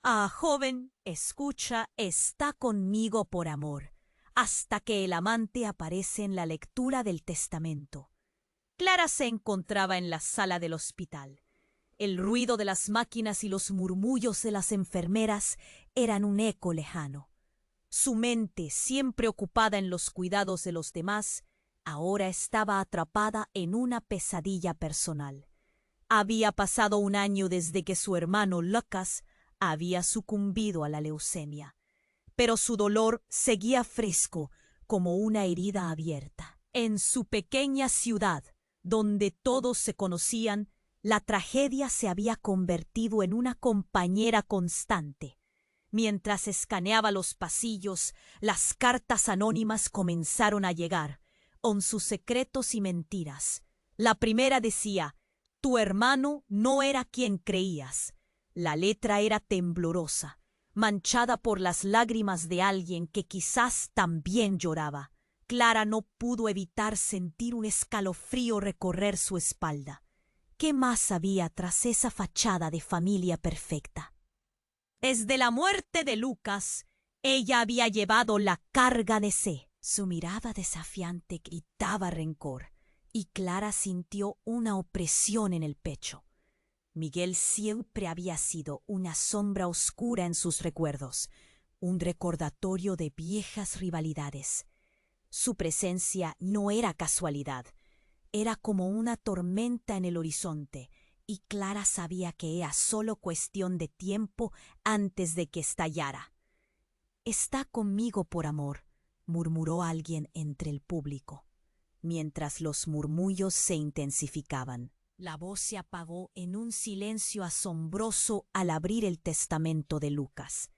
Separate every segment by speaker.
Speaker 1: Ah, joven, escucha, está conmigo por amor, hasta que el amante aparece en la lectura del testamento. Clara se encontraba en la sala del hospital. El ruido de las máquinas y los murmullos de las enfermeras eran un eco lejano. Su mente, siempre ocupada en los cuidados de los demás, ahora estaba atrapada en una pesadilla personal. Había pasado un año desde que su hermano Lucas había sucumbido a la leucemia, pero su dolor seguía fresco como una herida abierta. En su pequeña ciudad, donde todos se conocían, la tragedia se había convertido en una compañera constante. Mientras escaneaba los pasillos, las cartas anónimas comenzaron a llegar, con sus secretos y mentiras. La primera decía: tu hermano no era quien creías. La letra era temblorosa, manchada por las lágrimas de alguien que quizás también lloraba. Clara no pudo evitar sentir un escalofrío recorrer su espalda. ¿Qué más había tras esa fachada de familia perfecta? Desde la muerte de Lucas, ella había llevado la carga de C. Su mirada desafiante gritaba rencor, y Clara sintió una opresión en el pecho. Miguel siempre había sido una sombra oscura en sus recuerdos, un recordatorio de viejas rivalidades. Su presencia no era casualidad, era como una tormenta en el horizonte, y Clara sabía que era solo cuestión de tiempo antes de que estallara. «Está conmigo por amor», murmuró alguien entre el público. Mientras los murmullos se intensificaban, la voz se apagó en un silencio asombroso al abrir el testamento de Lucas.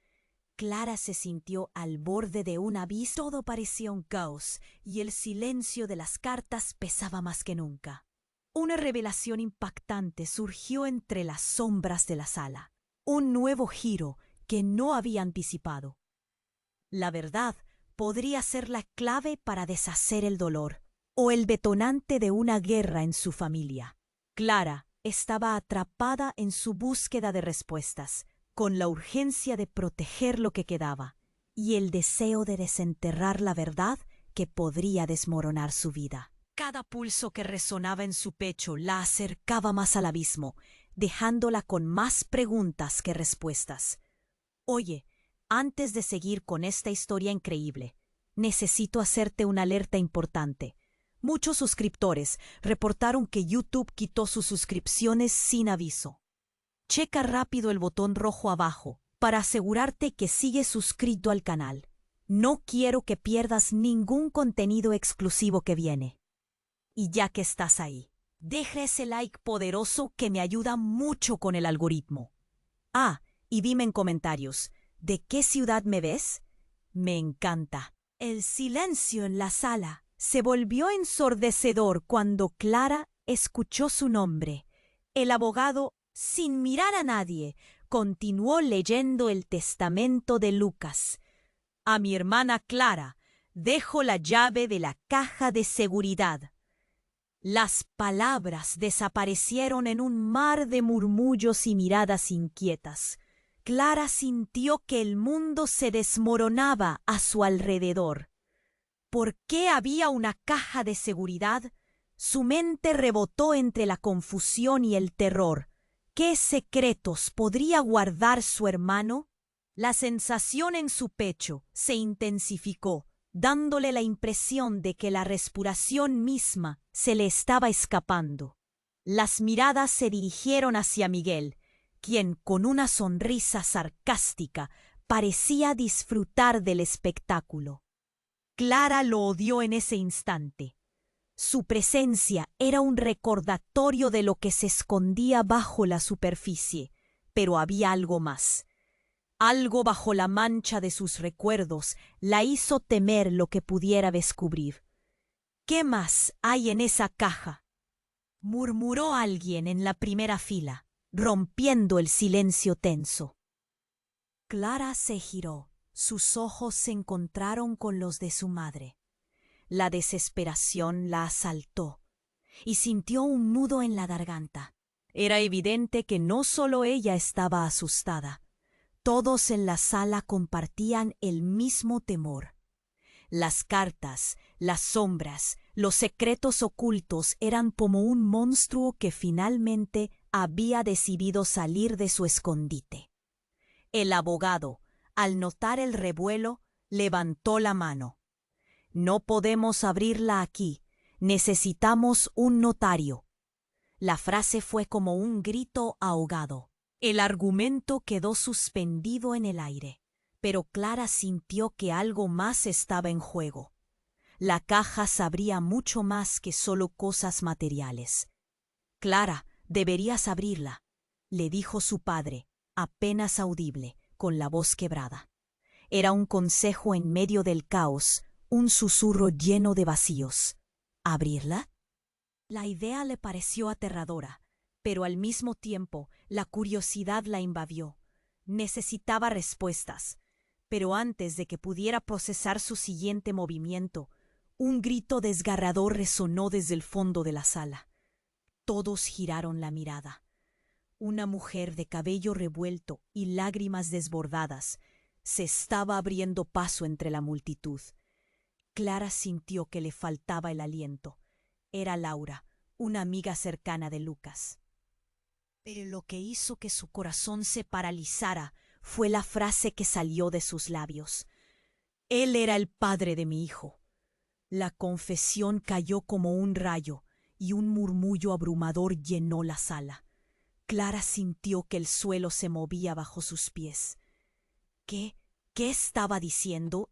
Speaker 1: Clara se sintió al borde de un abismo. Todo parecía un caos y el silencio de las cartas pesaba más que nunca. Una revelación impactante surgió entre las sombras de la sala. Un nuevo giro que no había anticipado. La verdad podría ser la clave para deshacer el dolor, o el detonante de una guerra en su familia. Clara estaba atrapada en su búsqueda de respuestas, con la urgencia de proteger lo que quedaba, y el deseo de desenterrar la verdad que podría desmoronar su vida. Cada pulso que resonaba en su pecho la acercaba más al abismo, dejándola con más preguntas que respuestas. «Oye, antes de seguir con esta historia increíble, necesito hacerte una alerta importante. Muchos suscriptores reportaron que YouTube quitó sus suscripciones sin aviso. Checa rápido el botón rojo abajo para asegurarte que sigues suscrito al canal. No quiero que pierdas ningún contenido exclusivo que viene. Y ya que estás ahí, deja ese like poderoso que me ayuda mucho con el algoritmo. Ah, y dime en comentarios, ¿de qué ciudad me ves? Me encanta». El silencio en la sala se volvió ensordecedor cuando Clara escuchó su nombre. El abogado, sin mirar a nadie, continuó leyendo el testamento de Lucas. «A mi hermana Clara dejo la llave de la caja de seguridad». Las palabras desaparecieron en un mar de murmullos y miradas inquietas. Clara sintió que el mundo se desmoronaba a su alrededor. ¿Por qué había una caja de seguridad? Su mente rebotó entre la confusión y el terror. ¿Qué secretos podría guardar su hermano? La sensación en su pecho se intensificó, dándole la impresión de que la respiración misma se le estaba escapando. Las miradas se dirigieron hacia Miguel, quien con una sonrisa sarcástica parecía disfrutar del espectáculo. Clara lo odió en ese instante. Su presencia era un recordatorio de lo que se escondía bajo la superficie, pero había algo más. Algo bajo la mancha de sus recuerdos la hizo temer lo que pudiera descubrir. «¿Qué más hay en esa caja?», murmuró alguien en la primera fila, rompiendo el silencio tenso. Clara se giró. Sus ojos se encontraron con los de su madre. La desesperación la asaltó y sintió un nudo en la garganta. Era evidente que no solo ella estaba asustada. Todos en la sala compartían el mismo temor. Las cartas, las sombras, los secretos ocultos eran como un monstruo que finalmente había decidido salir de su escondite. El abogado, al notar el revuelo, levantó la mano. «No podemos abrirla aquí. Necesitamos un notario». La frase fue como un grito ahogado. El argumento quedó suspendido en el aire, pero Clara sintió que algo más estaba en juego. La caja sabría mucho más que solo cosas materiales. «Clara, deberías abrirla», le dijo su padre, apenas audible, con la voz quebrada. Era un consejo en medio del caos, un susurro lleno de vacíos. ¿Abrirla? La idea le pareció aterradora, pero al mismo tiempo la curiosidad la invadió. Necesitaba respuestas, pero antes de que pudiera procesar su siguiente movimiento, un grito desgarrador resonó desde el fondo de la sala. Todos giraron la mirada. Una mujer de cabello revuelto y lágrimas desbordadas se estaba abriendo paso entre la multitud. Clara sintió que le faltaba el aliento. Era Laura, una amiga cercana de Lucas. Pero lo que hizo que su corazón se paralizara fue la frase que salió de sus labios. «Él era el padre de mi hijo». La confesión cayó como un rayo y un murmullo abrumador llenó la sala. Clara sintió que el suelo se movía bajo sus pies. ¿Qué estaba diciendo?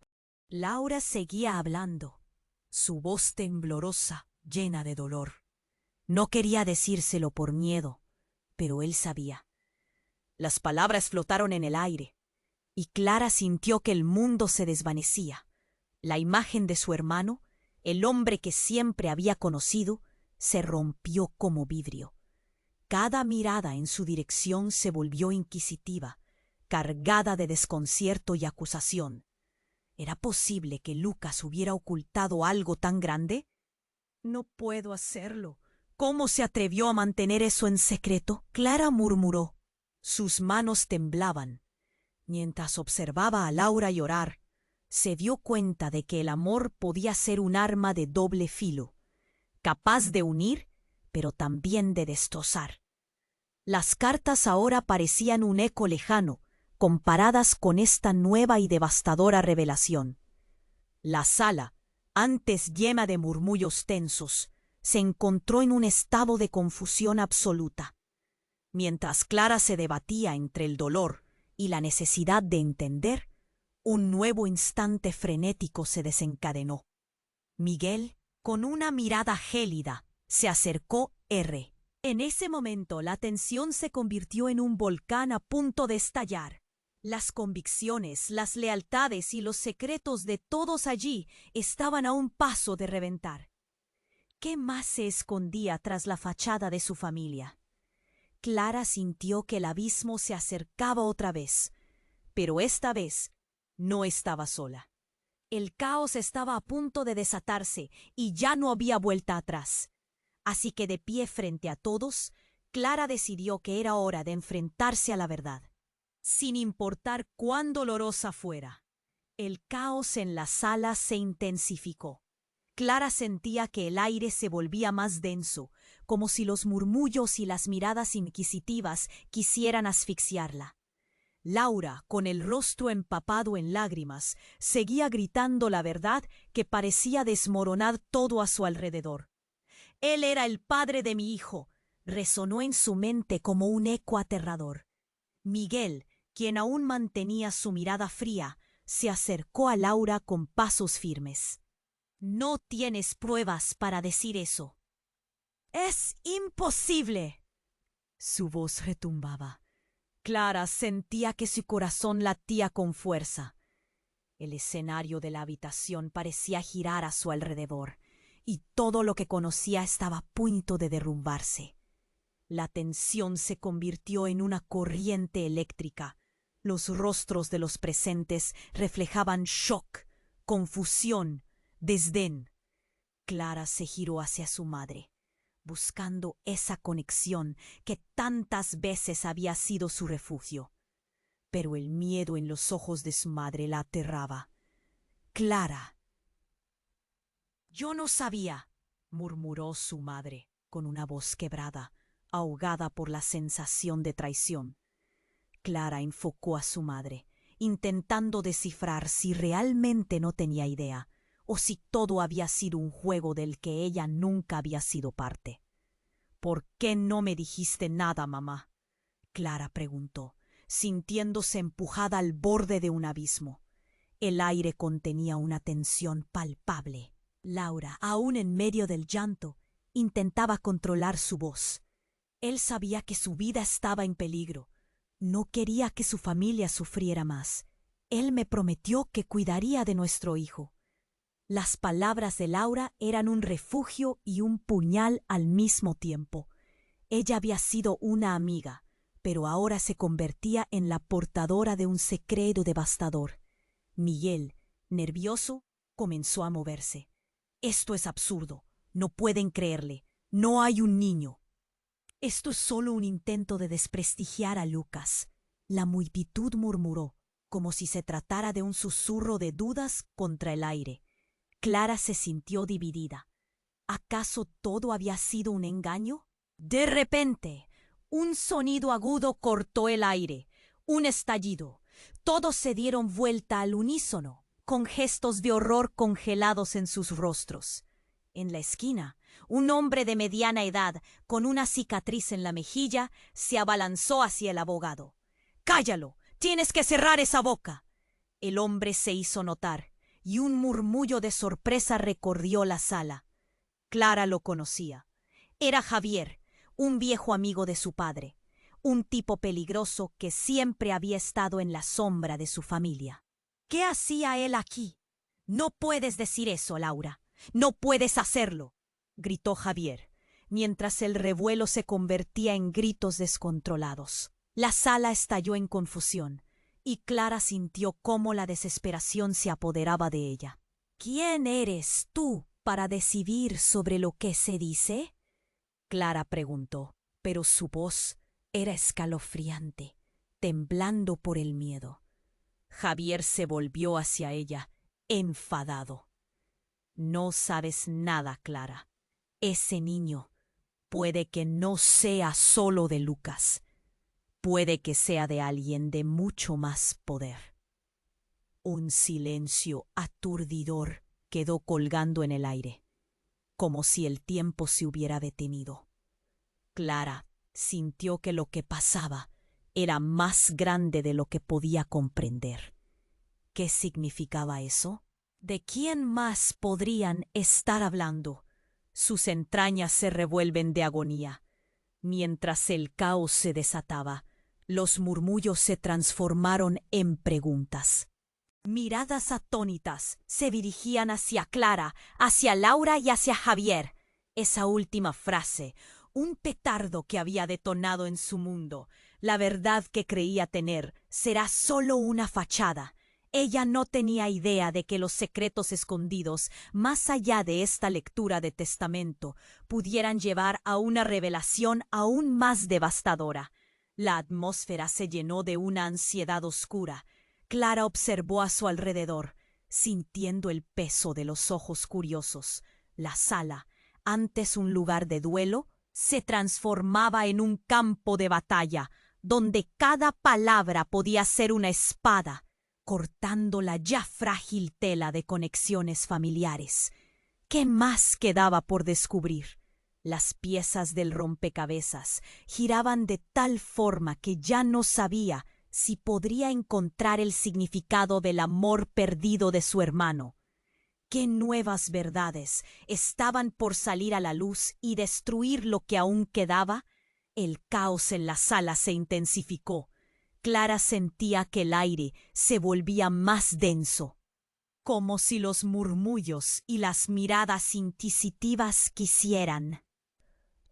Speaker 1: Laura seguía hablando, su voz temblorosa, llena de dolor. No quería decírselo por miedo, pero él sabía. Las palabras flotaron en el aire, y Clara sintió que el mundo se desvanecía. La imagen de su hermano, el hombre que siempre había conocido, se rompió como vidrio. Cada mirada en su dirección se volvió inquisitiva, cargada de desconcierto y acusación. ¿Era posible que Lucas hubiera ocultado algo tan grande? «No puedo hacerlo. ¿Cómo se atrevió a mantener eso en secreto?», Clara murmuró. Sus manos temblaban. Mientras observaba a Laura llorar, se dio cuenta de que el amor podía ser un arma de doble filo, capaz de unir, pero también de destrozar. Las cartas ahora parecían un eco lejano, comparadas con esta nueva y devastadora revelación. La sala, antes llena de murmullos tensos, se encontró en un estado de confusión absoluta. Mientras Clara se debatía entre el dolor y la necesidad de entender, un nuevo instante frenético se desencadenó. Miguel, con una mirada gélida, se acercó R. En ese momento la tensión se convirtió en un volcán a punto de estallar. Las convicciones, las lealtades y los secretos de todos allí estaban a un paso de reventar. ¿Qué más se escondía tras la fachada de su familia? Clara sintió que el abismo se acercaba otra vez, pero esta vez no estaba sola. El caos estaba a punto de desatarse y ya no había vuelta atrás. Así que de pie frente a todos, Clara decidió que era hora de enfrentarse a la verdad, sin importar cuán dolorosa fuera. El caos en la sala se intensificó. Clara sentía que el aire se volvía más denso, como si los murmullos y las miradas inquisitivas quisieran asfixiarla. Laura, con el rostro empapado en lágrimas, seguía gritando la verdad que parecía desmoronar todo a su alrededor. «Él era el padre de mi hijo», resonó en su mente como un eco aterrador. Miguel, quien aún mantenía su mirada fría, se acercó a Laura con pasos firmes. «No tienes pruebas para decir eso». «Es imposible». Su voz retumbaba. Clara sentía que su corazón latía con fuerza. El escenario de la habitación parecía girar a su alrededor, y todo lo que conocía estaba a punto de derrumbarse. La tensión se convirtió en una corriente eléctrica. Los rostros de los presentes reflejaban shock, confusión, desdén. Clara se giró hacia su madre, buscando esa conexión que tantas veces había sido su refugio. pero el miedo en los ojos de su madre la aterraba. «Clara». «Yo no sabía», murmuró su madre, con una voz quebrada, ahogada por la sensación de traición. Clara enfocó a su madre, intentando descifrar si realmente no tenía idea, o si todo había sido un juego del que ella nunca había sido parte. «¿Por qué no me dijiste nada, mamá?», Clara preguntó, sintiéndose empujada al borde de un abismo. El aire contenía una tensión palpable. Laura, aún en medio del llanto, intentaba controlar su voz. Él sabía que su vida estaba en peligro. No quería que su familia sufriera más. Él me prometió que cuidaría de nuestro hijo. Las palabras de Laura eran un refugio y un puñal al mismo tiempo. Ella había sido una amiga, pero ahora se convertía en la portadora de un secreto devastador. Miguel, nervioso, comenzó a moverse. «Esto es absurdo. No pueden creerle. No hay un niño». «Esto es solo un intento de desprestigiar a Lucas», la multitud murmuró, como si se tratara de un susurro de dudas contra el aire. Clara se sintió dividida. ¿Acaso todo había sido un engaño? De repente, un sonido agudo cortó el aire. Un estallido. Todos se dieron vuelta al unísono, con gestos de horror congelados en sus rostros. En la esquina, un hombre de mediana edad, con una cicatriz en la mejilla, se abalanzó hacia el abogado. «¡Cállalo! ¡Tienes que cerrar esa boca!». El hombre se hizo notar, y un murmullo de sorpresa recorrió la sala. Clara lo conocía. Era Javier, un viejo amigo de su padre, un tipo peligroso que siempre había estado en la sombra de su familia. «¿Qué hacía él aquí?». «No puedes decir eso, Laura. No puedes hacerlo», gritó Javier, mientras el revuelo se convertía en gritos descontrolados. La sala estalló en confusión, y Clara sintió cómo la desesperación se apoderaba de ella. «¿Quién eres tú para decidir sobre lo que se dice?», Clara preguntó, pero su voz era escalofriante, temblando por el miedo. Javier se volvió hacia ella, enfadado. «No sabes nada, Clara. Ese niño puede que no sea solo de Lucas. Puede que sea de alguien de mucho más poder». Un silencio aturdidor quedó colgando en el aire, como si el tiempo se hubiera detenido. Clara sintió que lo que pasaba era más grande de lo que podía comprender. ¿Qué significaba eso? ¿De quién más podrían estar hablando? Sus entrañas se revuelven de agonía. Mientras el caos se desataba, los murmullos se transformaron en preguntas. Miradas atónitas se dirigían hacia Clara, hacia Laura y hacia Javier. Esa última frase, un petardo que había detonado en su mundo. La verdad que creía tener será solo una fachada. Ella no tenía idea de que los secretos escondidos, más allá de esta lectura de testamento, pudieran llevar a una revelación aún más devastadora. La atmósfera se llenó de una ansiedad oscura. Clara observó a su alrededor, sintiendo el peso de los ojos curiosos. La sala, antes un lugar de duelo, se transformaba en un campo de batalla, donde cada palabra podía ser una espada, cortando la ya frágil tela de conexiones familiares. ¿Qué más quedaba por descubrir? Las piezas del rompecabezas giraban de tal forma que ya no sabía si podría encontrar el significado del amor perdido de su hermano. ¿Qué nuevas verdades estaban por salir a la luz y destruir lo que aún quedaba? El caos en la sala se intensificó. Clara sentía que el aire se volvía más denso, como si los murmullos y las miradas inquisitivas quisieran.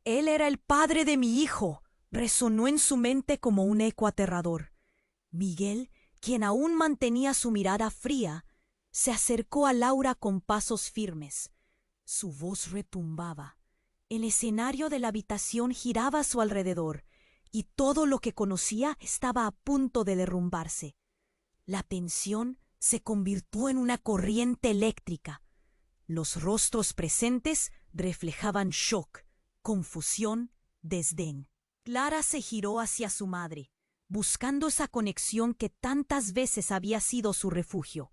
Speaker 1: «Él era el padre de mi hijo», resonó en su mente como un eco aterrador. Miguel, quien aún mantenía su mirada fría, se acercó a Laura con pasos firmes. Su voz retumbaba. El escenario de la habitación giraba a su alrededor, y todo lo que conocía estaba a punto de derrumbarse. La tensión se convirtió en una corriente eléctrica. Los rostros presentes reflejaban shock, confusión, desdén. Clara se giró hacia su madre, buscando esa conexión que tantas veces había sido su refugio.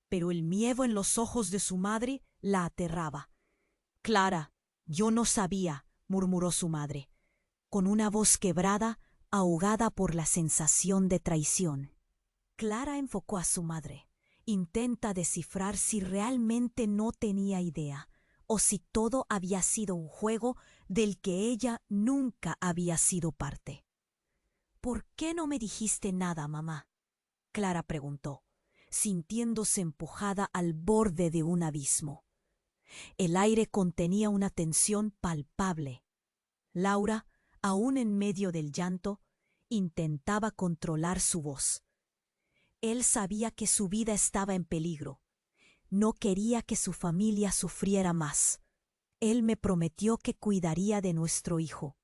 Speaker 1: Pero el miedo en los ojos de su madre la aterraba. «Clara, yo no sabía», murmuró su madre, con una voz quebrada, ahogada por la sensación de traición. Clara enfocó a su madre. Intenta descifrar si realmente no tenía idea, o si todo había sido un juego del que ella nunca había sido parte. «¿Por qué no me dijiste nada, mamá?», Clara preguntó, sintiéndose empujada al borde de un abismo. El aire contenía una tensión palpable. Laura, aún en medio del llanto, intentaba controlar su voz. Él sabía que su vida estaba en peligro. No quería que su familia sufriera más. Él me prometió que cuidaría de nuestro hijo.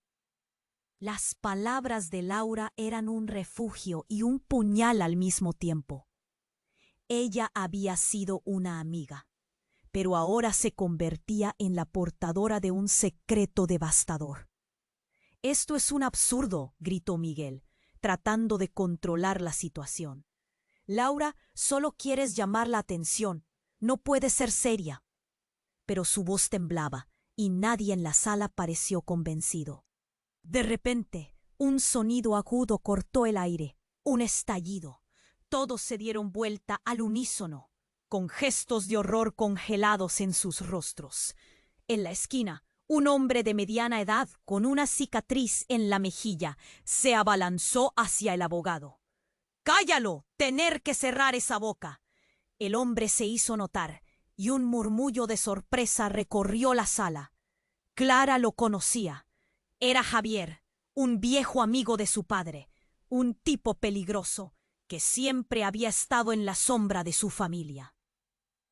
Speaker 1: Las palabras de Laura eran un refugio y un puñal al mismo tiempo. Ella había sido una amiga, pero ahora se convertía en la portadora de un secreto devastador. «Esto es un absurdo», gritó Miguel, tratando de controlar la situación. «Laura, solo quieres llamar la atención. No puedes ser seria». Pero su voz temblaba y nadie en la sala pareció convencido. De repente, un sonido agudo cortó el aire, un estallido. Todos se dieron vuelta al unísono, con gestos de horror congelados en sus rostros. En la esquina, un hombre de mediana edad, con una cicatriz en la mejilla, se abalanzó hacia el abogado. «¡Cállalo! ¡Tener que cerrar esa boca!». El hombre se hizo notar, y un murmullo de sorpresa recorrió la sala. Clara lo conocía. Era Javier, un viejo amigo de su padre, un tipo peligroso que siempre había estado en la sombra de su familia.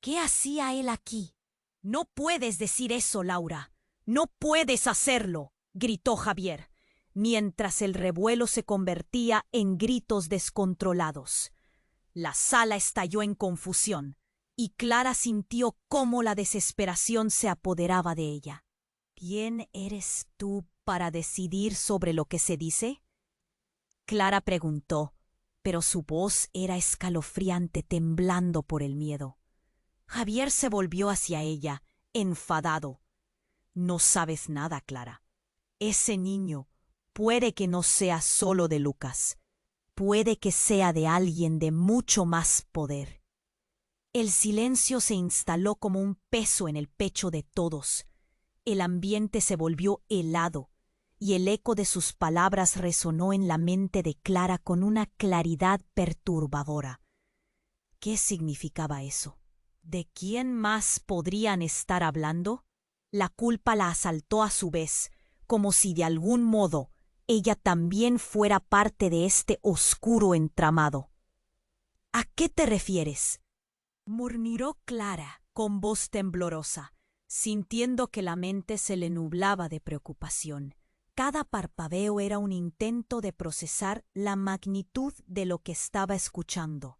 Speaker 1: «¿Qué hacía él aquí?». «No puedes decir eso, Laura. No puedes hacerlo», gritó Javier, mientras el revuelo se convertía en gritos descontrolados. La sala estalló en confusión, y Clara sintió cómo la desesperación se apoderaba de ella. «¿Quién eres tú para decidir sobre lo que se dice?», Clara preguntó, pero su voz era escalofriante, temblando por el miedo. Javier se volvió hacia ella, enfadado. «No sabes nada, Clara. Ese niño puede que no sea solo de Lucas. Puede que sea de alguien de mucho más poder». El silencio se instaló como un peso en el pecho de todos. El ambiente se volvió helado, y el eco de sus palabras resonó en la mente de Clara con una claridad perturbadora. ¿Qué significaba eso? ¿De quién más podrían estar hablando? La culpa la asaltó a su vez, como si de algún modo ella también fuera parte de este oscuro entramado. «¿A qué te refieres?», murmuró Clara con voz temblorosa, sintiendo que la mente se le nublaba de preocupación. Cada parpadeo era un intento de procesar la magnitud de lo que estaba escuchando.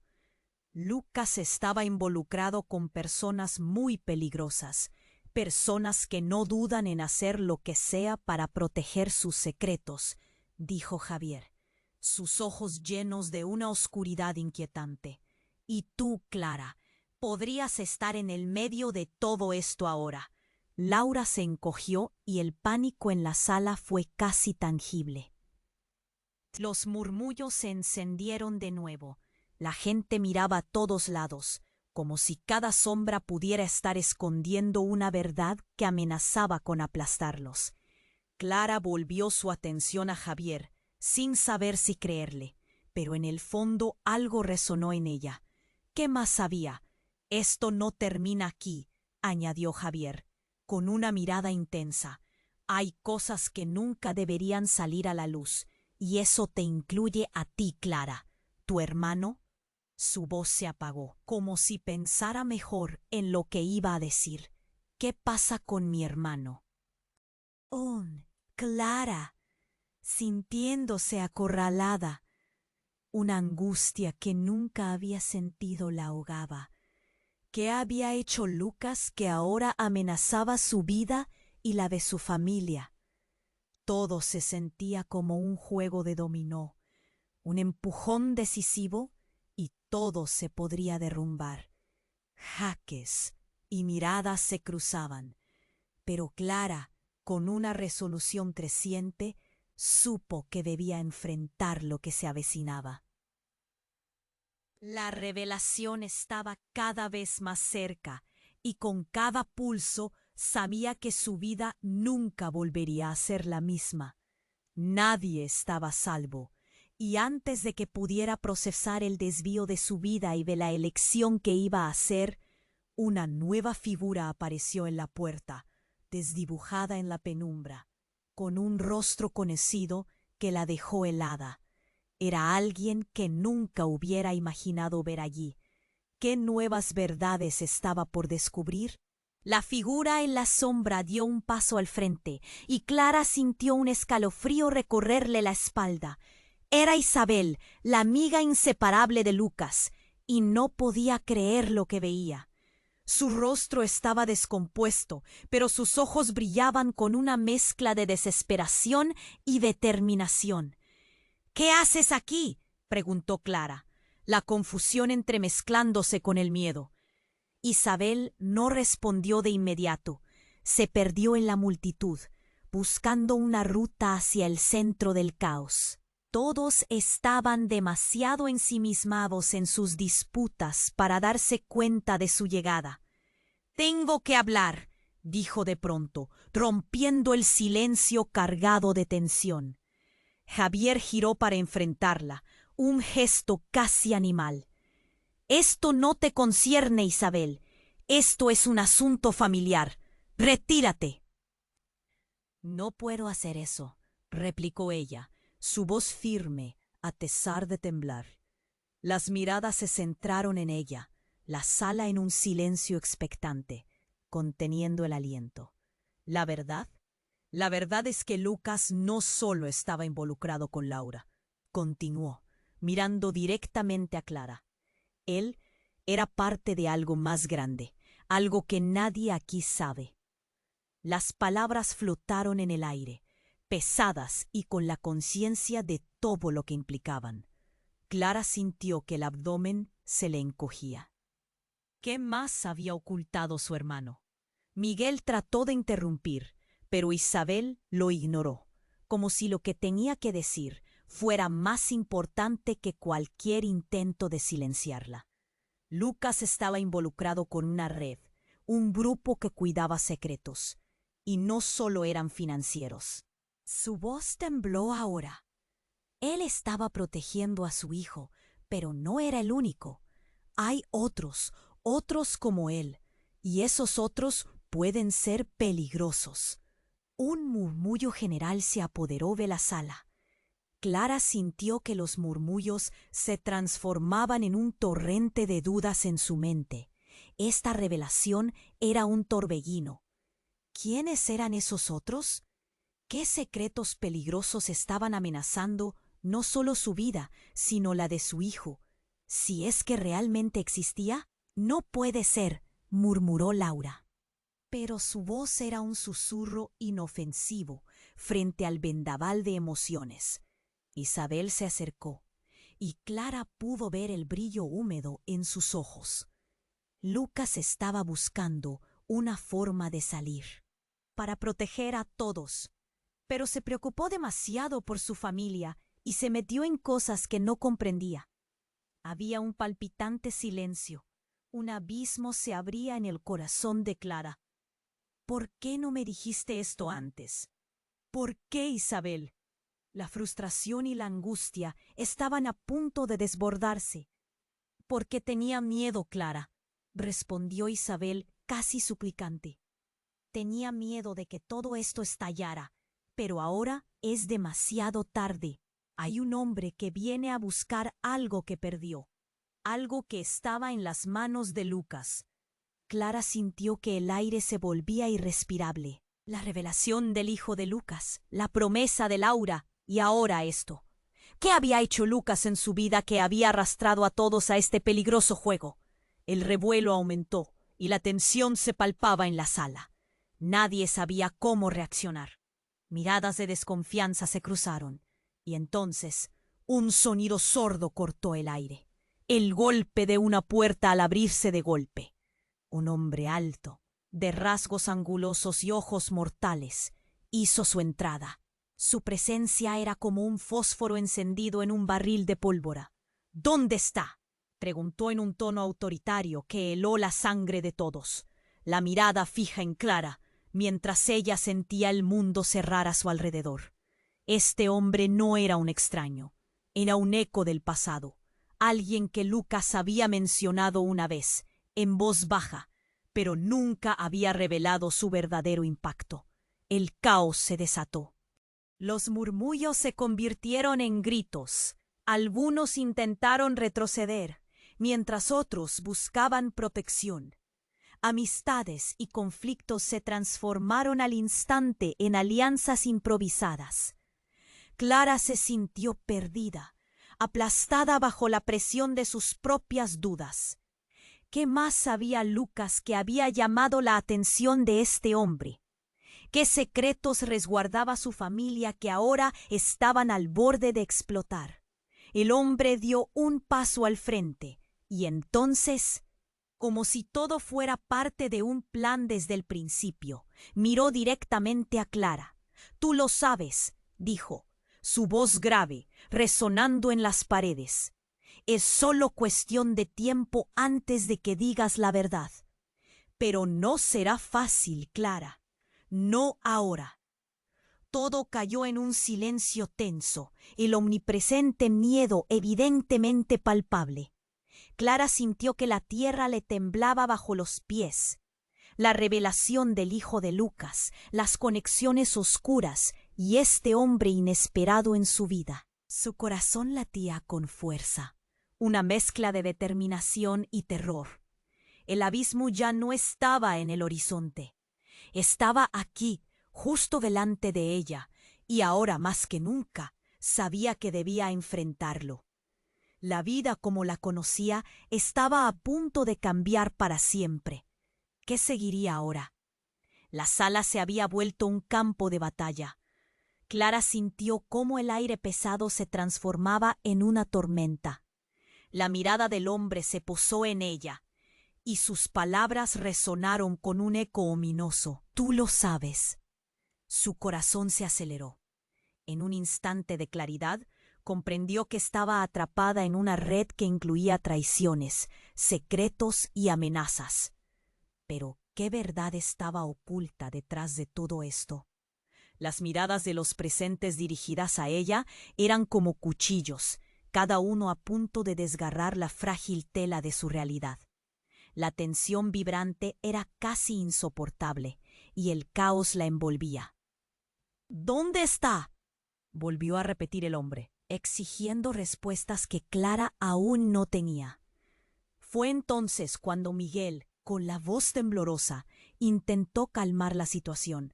Speaker 1: Lucas estaba involucrado con personas muy peligrosas, personas que no dudan en hacer lo que sea para proteger sus secretos, dijo Javier, sus ojos llenos de una oscuridad inquietante. «Y tú, Clara, podrías estar en el medio de todo esto ahora». Laura se encogió y el pánico en la sala fue casi tangible. Los murmullos se encendieron de nuevo. La gente miraba a todos lados, como si cada sombra pudiera estar escondiendo una verdad que amenazaba con aplastarlos. Clara volvió su atención a Javier, sin saber si creerle, pero en el fondo algo resonó en ella. ¿Qué más sabía? «Esto no termina aquí», añadió Javier, con una mirada intensa. «Hay cosas que nunca deberían salir a la luz, y eso te incluye a ti, Clara. ¿Tu hermano?». Su voz se apagó, como si pensara mejor en lo que iba a decir. «¿Qué pasa con mi hermano?». «Oh, Clara», sintiéndose acorralada. Una angustia que nunca había sentido la ahogaba. ¿Qué había hecho Lucas que ahora amenazaba su vida y la de su familia? Todo se sentía como un juego de dominó, un empujón decisivo y todo se podría derrumbar. Jaques y miradas se cruzaban, pero Clara, con una resolución creciente, supo que debía enfrentar lo que se avecinaba. La revelación estaba cada vez más cerca y con cada pulso sabía que su vida nunca volvería a ser la misma. Nadie estaba a salvo, y antes de que pudiera procesar el desvío de su vida y de la elección que iba a hacer, una nueva figura apareció en la puerta, desdibujada en la penumbra, con un rostro conocido que la dejó helada. Era alguien que nunca hubiera imaginado ver allí. ¿Qué nuevas verdades estaba por descubrir? La figura en la sombra dio un paso al frente, y Clara sintió un escalofrío recorrerle la espalda. Era Isabel, la amiga inseparable de Lucas, y no podía creer lo que veía. Su rostro estaba descompuesto, pero sus ojos brillaban con una mezcla de desesperación y determinación. —¿Qué haces aquí? —preguntó Clara, la confusión entremezclándose con el miedo. Isabel no respondió de inmediato. Se perdió en la multitud, buscando una ruta hacia el centro del caos. Todos estaban demasiado ensimismados en sus disputas para darse cuenta de su llegada. —Tengo que hablar —dijo de pronto, rompiendo el silencio cargado de tensión. Javier giró para enfrentarla, un gesto casi animal. —Esto no te concierne, Isabel. Esto es un asunto familiar. ¡Retírate! —No puedo hacer eso —replicó ella, su voz firme, a pesar de temblar. Las miradas se centraron en ella, la sala en un silencio expectante, conteniendo el aliento. ¿La verdad? La verdad es que Lucas no solo estaba involucrado con Laura, continuó, mirando directamente a Clara. Él era parte de algo más grande, algo que nadie aquí sabe. Las palabras flotaron en el aire, pesadas y con la conciencia de todo lo que implicaban. Clara sintió que el abdomen se le encogía. ¿Qué más había ocultado su hermano? Miguel trató de interrumpir, pero Isabel lo ignoró, como si lo que tenía que decir fuera más importante que cualquier intento de silenciarla. Lucas estaba involucrado con una red, un grupo que cuidaba secretos, y no solo eran financieros. Su voz tembló ahora. Él estaba protegiendo a su hijo, pero no era el único. Hay otros como él, y esos otros pueden ser peligrosos. Un murmullo general se apoderó de la sala. Clara sintió que los murmullos se transformaban en un torrente de dudas en su mente. Esta revelación era un torbellino. ¿Quiénes eran esos otros? ¿Qué secretos peligrosos estaban amenazando no solo su vida, sino la de su hijo? Si es que realmente existía, no puede ser, murmuró Laura. Pero su voz era un susurro inofensivo frente al vendaval de emociones. Isabel se acercó, y Clara pudo ver el brillo húmedo en sus ojos. Lucas estaba buscando una forma de salir, para proteger a todos, pero se preocupó demasiado por su familia y se metió en cosas que no comprendía. Había un palpitante silencio. Un abismo se abría en el corazón de Clara. ¿Por qué no me dijiste esto antes? ¿Por qué, Isabel? La frustración y la angustia estaban a punto de desbordarse. —Porque tenía miedo, Clara —respondió Isabel casi suplicante. Tenía miedo de que todo esto estallara, pero ahora es demasiado tarde. Hay un hombre que viene a buscar algo que perdió, algo que estaba en las manos de Lucas. Clara sintió que el aire se volvía irrespirable. La revelación del hijo de Lucas, la promesa de Laura, Y ahora esto. ¿Qué había hecho Lucas en su vida que había arrastrado a todos a este peligroso juego? El revuelo aumentó y la tensión se palpaba en la sala. Nadie sabía cómo reaccionar. Miradas de desconfianza se cruzaron, y entonces un sonido sordo cortó el aire. El golpe de una puerta al abrirse de golpe. Un hombre alto, de rasgos angulosos y ojos mortales, hizo su entrada. Su presencia era como un fósforo encendido en un barril de pólvora. ¿Dónde está?, preguntó en un tono autoritario que heló la sangre de todos, la mirada fija en Clara, mientras ella sentía el mundo cerrar a su alrededor. Este hombre no era un extraño, era un eco del pasado, alguien que Lucas había mencionado una vez, en voz baja, pero nunca había revelado su verdadero impacto. El caos se desató. Los murmullos se convirtieron en gritos. Algunos intentaron retroceder, mientras otros buscaban protección. Amistades y conflictos se transformaron al instante en alianzas improvisadas. Clara se sintió perdida, aplastada bajo la presión de sus propias dudas. ¿Qué más sabía Lucas que había llamado la atención de este hombre? ¿Qué secretos resguardaba su familia que ahora estaban al borde de explotar? El hombre dio un paso al frente, y entonces, como si todo fuera parte de un plan desde el principio, miró directamente a Clara. «Tú lo sabes», dijo, su voz grave, resonando en las paredes. «Es solo cuestión de tiempo antes de que digas la verdad. Pero no será fácil, Clara. No ahora». Todo cayó en un silencio tenso, el omnipresente miedo evidentemente palpable. Clara sintió que la tierra le temblaba bajo los pies. La revelación del hijo de Lucas, las conexiones oscuras y este hombre inesperado en su vida. Su corazón latía con fuerza, una mezcla de determinación y terror. El abismo ya no estaba en el horizonte. Estaba aquí, justo delante de ella, y ahora más que nunca sabía que debía enfrentarlo. La vida como la conocía estaba a punto de cambiar para siempre. ¿Qué seguiría ahora? La sala se había vuelto un campo de batalla. Clara sintió cómo el aire pesado se transformaba en una tormenta. La mirada del hombre se posó en ella, y sus palabras resonaron con un eco ominoso. «Tú lo sabes». Su corazón se aceleró. En un instante de claridad, comprendió que estaba atrapada en una red que incluía traiciones, secretos y amenazas. Pero, ¿qué verdad estaba oculta detrás de todo esto? Las miradas de los presentes dirigidas a ella eran como cuchillos, cada uno a punto de desgarrar la frágil tela de su realidad. La tensión vibrante era casi insoportable, y el caos la envolvía. «¿Dónde está?», volvió a repetir el hombre, exigiendo respuestas que Clara aún no tenía. Fue entonces cuando Miguel, con la voz temblorosa, intentó calmar la situación,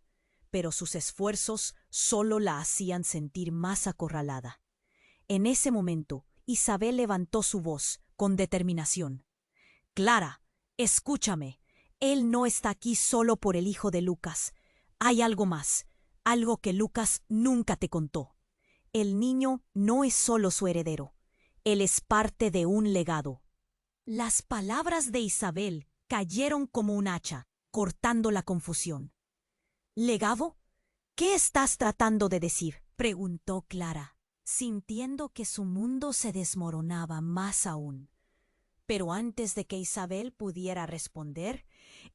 Speaker 1: pero sus esfuerzos solo la hacían sentir más acorralada. En ese momento, Isabel levantó su voz con determinación. «Clara, escúchame. Él no está aquí solo por el hijo de Lucas. Hay algo más, algo que Lucas nunca te contó. El niño no es solo su heredero. Él es parte de un legado». Las palabras de Isabel cayeron como un hacha, cortando la confusión. «¿Legado? ¿Qué estás tratando de decir?», preguntó Clara, sintiendo que su mundo se desmoronaba más aún. Pero antes de que Isabel pudiera responder,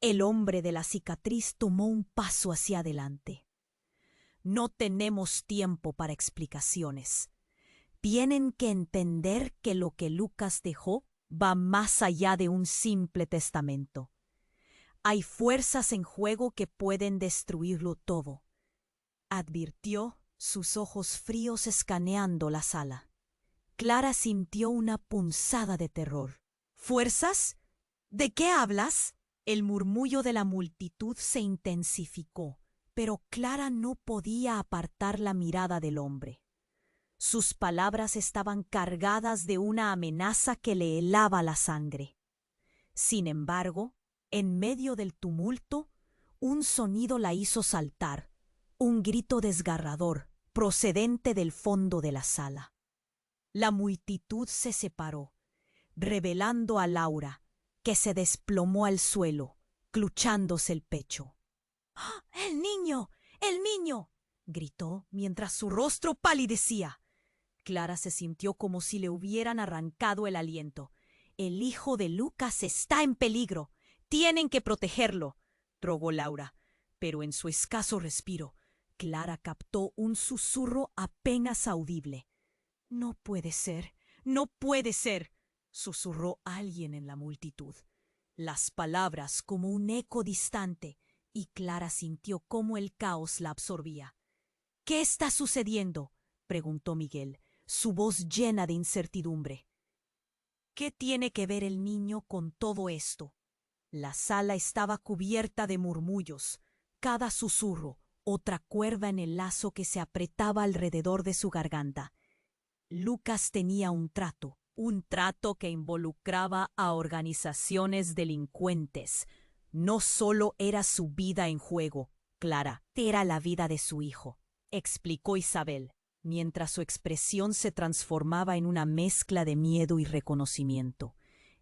Speaker 1: el hombre de la cicatriz tomó un paso hacia adelante. «No tenemos tiempo para explicaciones. Tienen que entender que lo que Lucas dejó va más allá de un simple testamento. Hay fuerzas en juego que pueden destruirlo todo», advirtió, sus ojos fríos escaneando la sala. Clara sintió una punzada de terror. «¿Fuerzas? ¿De qué hablas?». El murmullo de la multitud se intensificó, pero Clara no podía apartar la mirada del hombre. Sus palabras estaban cargadas de una amenaza que le helaba la sangre. Sin embargo, en medio del tumulto, un sonido la hizo saltar, un grito desgarrador, procedente del fondo de la sala. La multitud se separó, revelando a Laura, que se desplomó al suelo, clutchándose el pecho. ¡Ah! ¡El niño! ¡El niño!, gritó mientras su rostro palidecía. Clara se sintió como si le hubieran arrancado el aliento. «El hijo de Lucas está en peligro. Tienen que protegerlo», rogó Laura. Pero en su escaso respiro, Clara captó un susurro apenas audible. «No puede ser, no puede ser», susurró alguien en la multitud. Las palabras como un eco distante, y Clara sintió cómo el caos la absorbía. «¿Qué está sucediendo?», preguntó Miguel, su voz llena de incertidumbre. «¿Qué tiene que ver el niño con todo esto?». La sala estaba cubierta de murmullos, cada susurro, otra cuerda en el lazo que se apretaba alrededor de su garganta. Lucas tenía un trato que involucraba a organizaciones delincuentes. No solo era su vida en juego, Clara, era la vida de su hijo, explicó Isabel, mientras su expresión se transformaba en una mezcla de miedo y reconocimiento.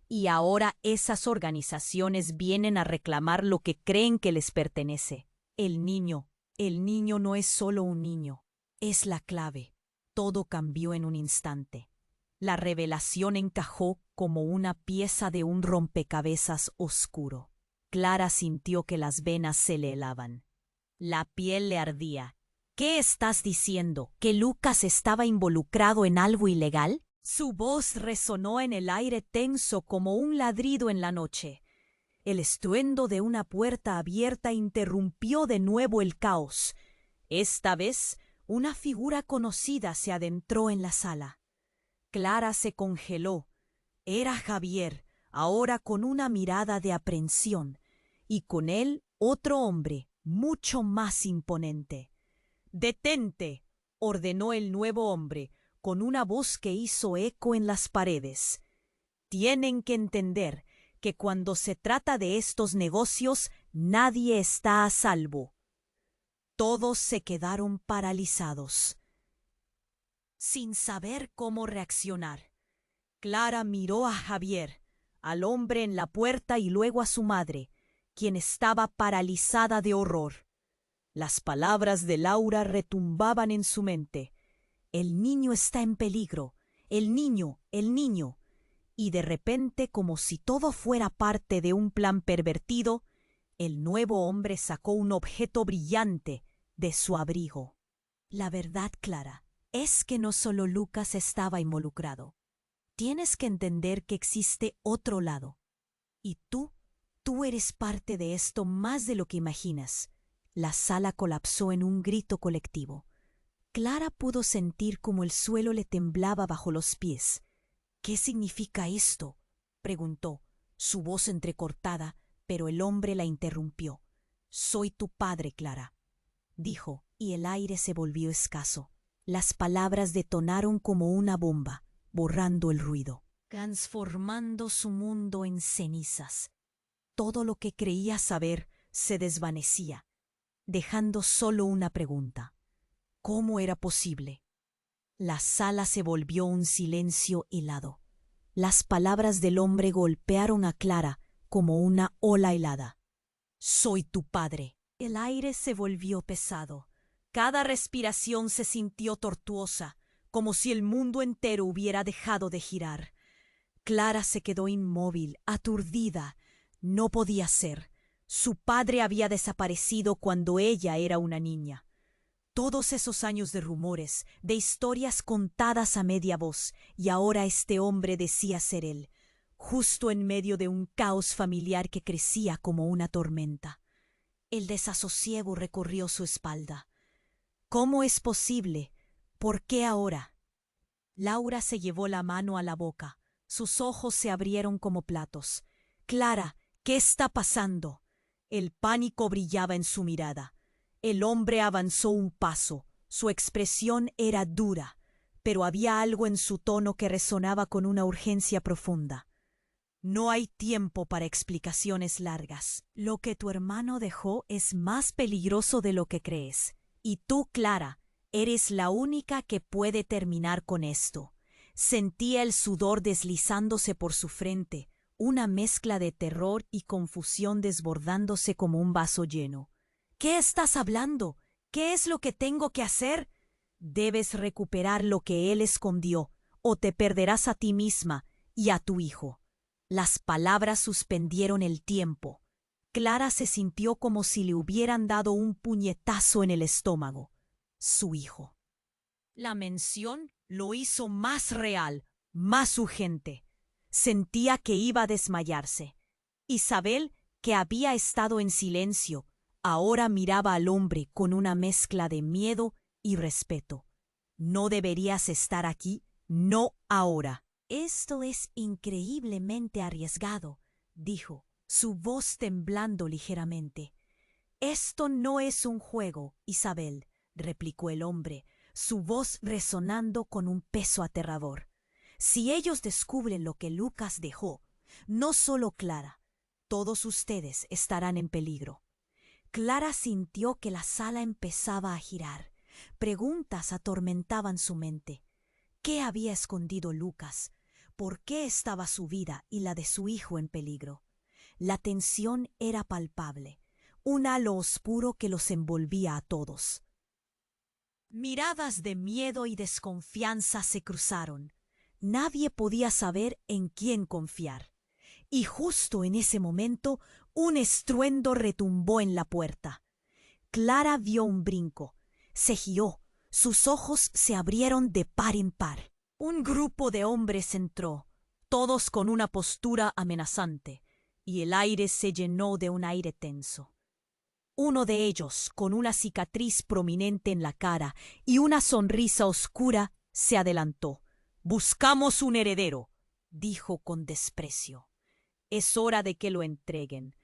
Speaker 1: Y ahora esas organizaciones vienen a reclamar lo que creen que les pertenece. El niño no es solo un niño, es la clave. Todo cambió en un instante. La revelación encajó como una pieza de un rompecabezas oscuro. Clara sintió que las venas se le helaban. La piel le ardía. «¿Qué estás diciendo? ¿Que Lucas estaba involucrado en algo ilegal?». Su voz resonó en el aire tenso como un ladrido en la noche. El estruendo de una puerta abierta interrumpió de nuevo el caos. Esta vez, una figura conocida se adentró en la sala. Clara se congeló. Era Javier, ahora con una mirada de aprensión, y con él otro hombre, mucho más imponente. «Detente», ordenó el nuevo hombre, con una voz que hizo eco en las paredes. «Tienen que entender que cuando se trata de estos negocios, nadie está a salvo». Todos se quedaron paralizados, sin saber cómo reaccionar. Clara miró a Javier, al hombre en la puerta y luego a su madre, quien estaba paralizada de horror. Las palabras de Laura retumbaban en su mente. «El niño está en peligro. El niño, el niño». Y de repente, como si todo fuera parte de un plan pervertido, el nuevo hombre sacó un objeto brillante de su abrigo. «La verdad, Clara, es que no solo Lucas estaba involucrado. Tienes que entender que existe otro lado. Y tú eres parte de esto más de lo que imaginas». La sala colapsó en un grito colectivo. Clara pudo sentir como el suelo le temblaba bajo los pies. «¿Qué significa esto?», preguntó, su voz entrecortada, pero el hombre la interrumpió. «Soy tu padre, Clara», dijo, y el aire se volvió escaso. Las palabras detonaron como una bomba, borrando el ruido, transformando su mundo en cenizas. Todo lo que creía saber se desvanecía, dejando solo una pregunta: ¿cómo era posible? La sala se volvió un silencio helado. Las palabras del hombre golpearon a Clara como una ola helada. «Soy tu padre». El aire se volvió pesado. Cada respiración se sintió tortuosa, como si el mundo entero hubiera dejado de girar. Clara se quedó inmóvil, aturdida. No podía ser. Su padre había desaparecido cuando ella era una niña. Todos esos años de rumores, de historias contadas a media voz, y ahora este hombre decía ser él, justo en medio de un caos familiar que crecía como una tormenta. El desasosiego recorrió su espalda. «¿Cómo es posible? ¿Por qué ahora?». Laura se llevó la mano a la boca. Sus ojos se abrieron como platos. «Clara, ¿qué está pasando?». El pánico brillaba en su mirada. El hombre avanzó un paso. Su expresión era dura, pero había algo en su tono que resonaba con una urgencia profunda. No hay tiempo para explicaciones largas. Lo que tu hermano dejó es más peligroso de lo que crees. Y tú, Clara, eres la única que puede terminar con esto. Sentía el sudor deslizándose por su frente, una mezcla de terror y confusión desbordándose como un vaso lleno. ¿Qué estás hablando? ¿Qué es lo que tengo que hacer? Debes recuperar lo que él escondió, o te perderás a ti misma y a tu hijo. Las palabras suspendieron el tiempo. Clara se sintió como si le hubieran dado un puñetazo en el estómago. Su hijo. La mención lo hizo más real, más urgente. Sentía que iba a desmayarse. Isabel, que había estado en silencio, ahora miraba al hombre con una mezcla de miedo y respeto. No deberías estar aquí, no ahora. Esto es increíblemente arriesgado, dijo, su voz temblando ligeramente. Esto no es un juego, Isabel, replicó el hombre, su voz resonando con un peso aterrador. Si ellos descubren lo que Lucas dejó, no solo Clara, todos ustedes estarán en peligro. Clara sintió que la sala empezaba a girar. Preguntas atormentaban su mente. ¿Qué había escondido Lucas? ¿Por qué estaba su vida y la de su hijo en peligro? La tensión era palpable, un halo oscuro que los envolvía a todos. Miradas de miedo y desconfianza se cruzaron. Nadie podía saber en quién confiar. Y justo en ese momento, un estruendo retumbó en la puerta. Clara vio un brinco, se giró, sus ojos se abrieron de par en par. Un grupo de hombres entró, todos con una postura amenazante, y el aire se llenó de un aire tenso. Uno de ellos, con una cicatriz prominente en la cara y una sonrisa oscura, se adelantó. «Buscamos un heredero», dijo con desprecio. «Es hora de que lo entreguen».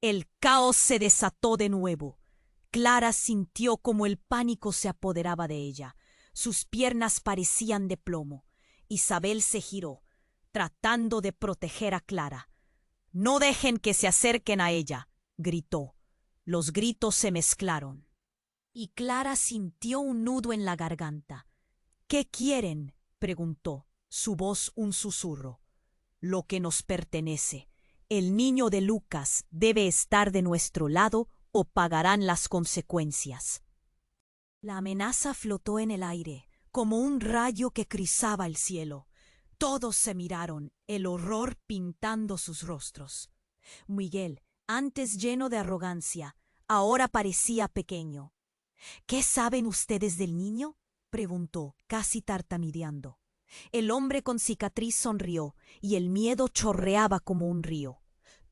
Speaker 1: El caos se desató de nuevo. Clara sintió como el pánico se apoderaba de ella. Sus piernas parecían de plomo. Isabel se giró, tratando de proteger a Clara. «No dejen que se acerquen a ella», gritó. Los gritos se mezclaron. Y Clara sintió un nudo en la garganta. «¿Qué quieren?», preguntó, su voz un susurro. «Lo que nos pertenece. El niño de Lucas debe estar de nuestro lado o pagarán las consecuencias». La amenaza flotó en el aire, como un rayo que crisaba el cielo. Todos se miraron, el horror pintando sus rostros. Miguel, antes lleno de arrogancia, ahora parecía pequeño. «¿Qué saben ustedes del niño?», preguntó, casi tartamudeando. El hombre con cicatriz sonrió, y el miedo chorreaba como un río.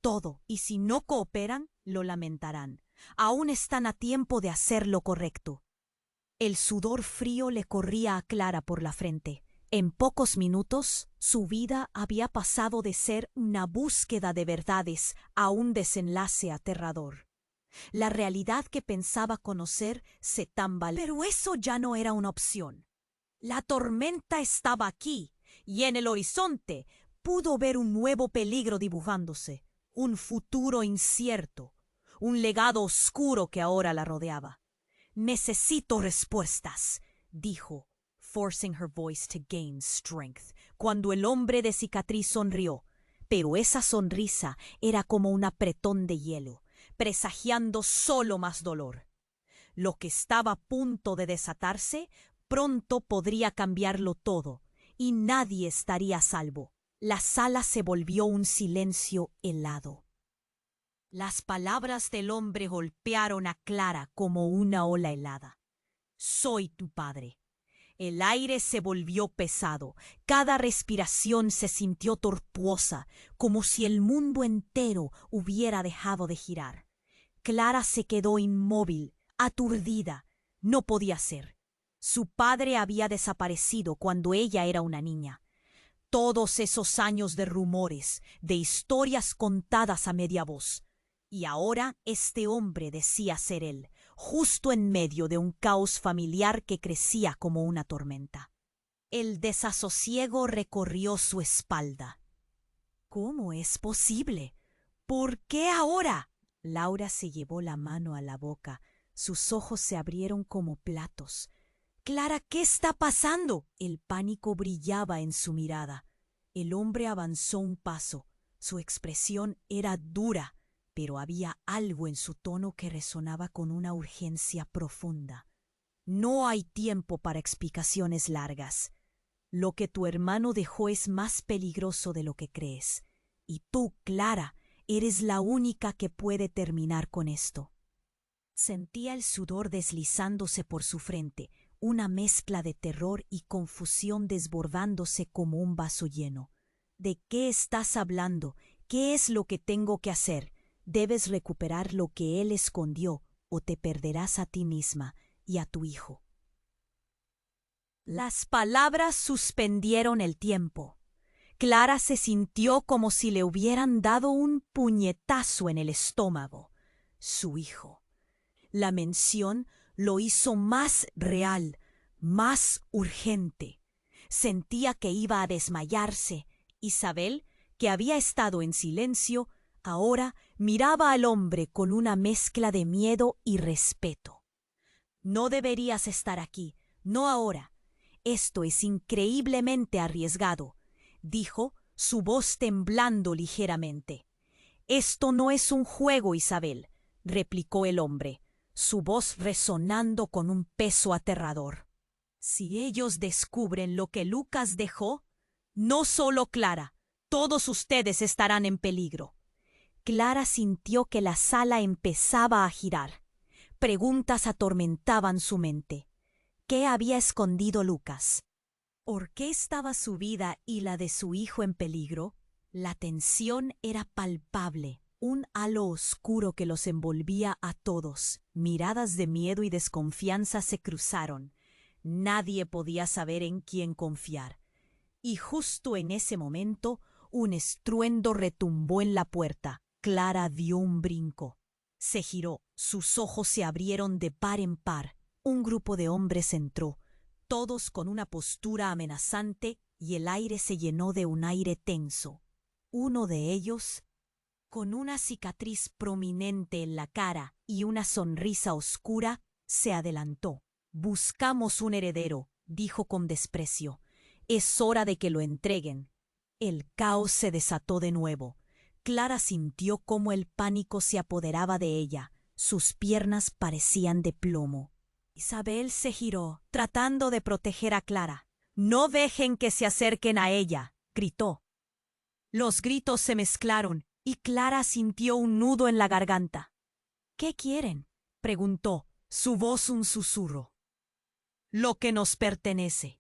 Speaker 1: «Todo, y si no cooperan, lo lamentarán. Aún están a tiempo de hacer lo correcto». El sudor frío le corría a Clara por la frente. En pocos minutos, su vida había pasado de ser una búsqueda de verdades a un desenlace aterrador. La realidad que pensaba conocer se tambaleó. Pero eso ya no era una opción. La tormenta estaba aquí, y en el horizonte pudo ver un nuevo peligro dibujándose, un futuro incierto, un legado oscuro que ahora la rodeaba. «Necesito respuestas», dijo, forcing her voice to gain strength, cuando el hombre de cicatriz sonrió, pero esa sonrisa era como un apretón de hielo, presagiando solo más dolor. Lo que estaba a punto de desatarse pronto podría cambiarlo todo, y nadie estaría a salvo. La sala se volvió un silencio helado. Las palabras del hombre golpearon a Clara como una ola helada. «Soy tu padre». El aire se volvió pesado, cada respiración se sintió tortuosa, como si el mundo entero hubiera dejado de girar. Clara se quedó inmóvil, aturdida. No podía ser. Su padre había desaparecido cuando ella era una niña. Todos esos años de rumores, de historias contadas a media voz. Y ahora este hombre decía ser él, justo en medio de un caos familiar que crecía como una tormenta. El desasosiego recorrió su espalda. ¿Cómo es posible? ¿Por qué ahora? Laura se llevó la mano a la boca. Sus ojos se abrieron como platos. Clara, ¿qué está pasando? El pánico brillaba en su mirada. El hombre avanzó un paso. Su expresión era dura, pero había algo en su tono que resonaba con una urgencia profunda. No hay tiempo para explicaciones largas. Lo que tu hermano dejó es más peligroso de lo que crees. Y tú, Clara, eres la única que puede terminar con esto. Sentía el sudor deslizándose por su frente, una mezcla de terror y confusión desbordándose como un vaso lleno. ¿De qué estás hablando? ¿Qué es lo que tengo que hacer? Debes recuperar lo que él escondió o te perderás a ti misma y a tu hijo. Las palabras suspendieron el tiempo. Clara se sintió como si le hubieran dado un puñetazo en el estómago. Su hijo. La mención lo hizo más real, más urgente. Sentía que iba a desmayarse. Isabel, que había estado en silencio, ahora miraba al hombre con una mezcla de miedo y respeto. No deberías estar aquí, no ahora. Esto es increíblemente arriesgado, dijo, su voz temblando ligeramente. Esto no es un juego, Isabel, replicó el hombre, su voz resonando con un peso aterrador. Si ellos descubren lo que Lucas dejó, no solo Clara, todos ustedes estarán en peligro. Clara sintió que la sala empezaba a girar. Preguntas atormentaban su mente. ¿Qué había escondido Lucas? ¿Por qué estaba su vida y la de su hijo en peligro? La tensión era palpable, un halo oscuro que los envolvía a todos. Miradas de miedo y desconfianza se cruzaron. Nadie podía saber en quién confiar. Y justo en ese momento, un estruendo retumbó en la puerta. Clara dio un brinco. Se giró, sus ojos se abrieron de par en par. Un grupo de hombres entró, todos con una postura amenazante, y el aire se llenó de un aire tenso. Uno de ellos, con una cicatriz prominente en la cara y una sonrisa oscura, se adelantó. «Buscamos un heredero», dijo con desprecio. «Es hora de que lo entreguen». El caos se desató de nuevo. Clara sintió cómo el pánico se apoderaba de ella. Sus piernas parecían de plomo. Isabel se giró, tratando de proteger a Clara. «No dejen que se acerquen a ella», gritó. Los gritos se mezclaron y Clara sintió un nudo en la garganta. «¿Qué quieren?», preguntó, su voz un susurro. «Lo que nos pertenece.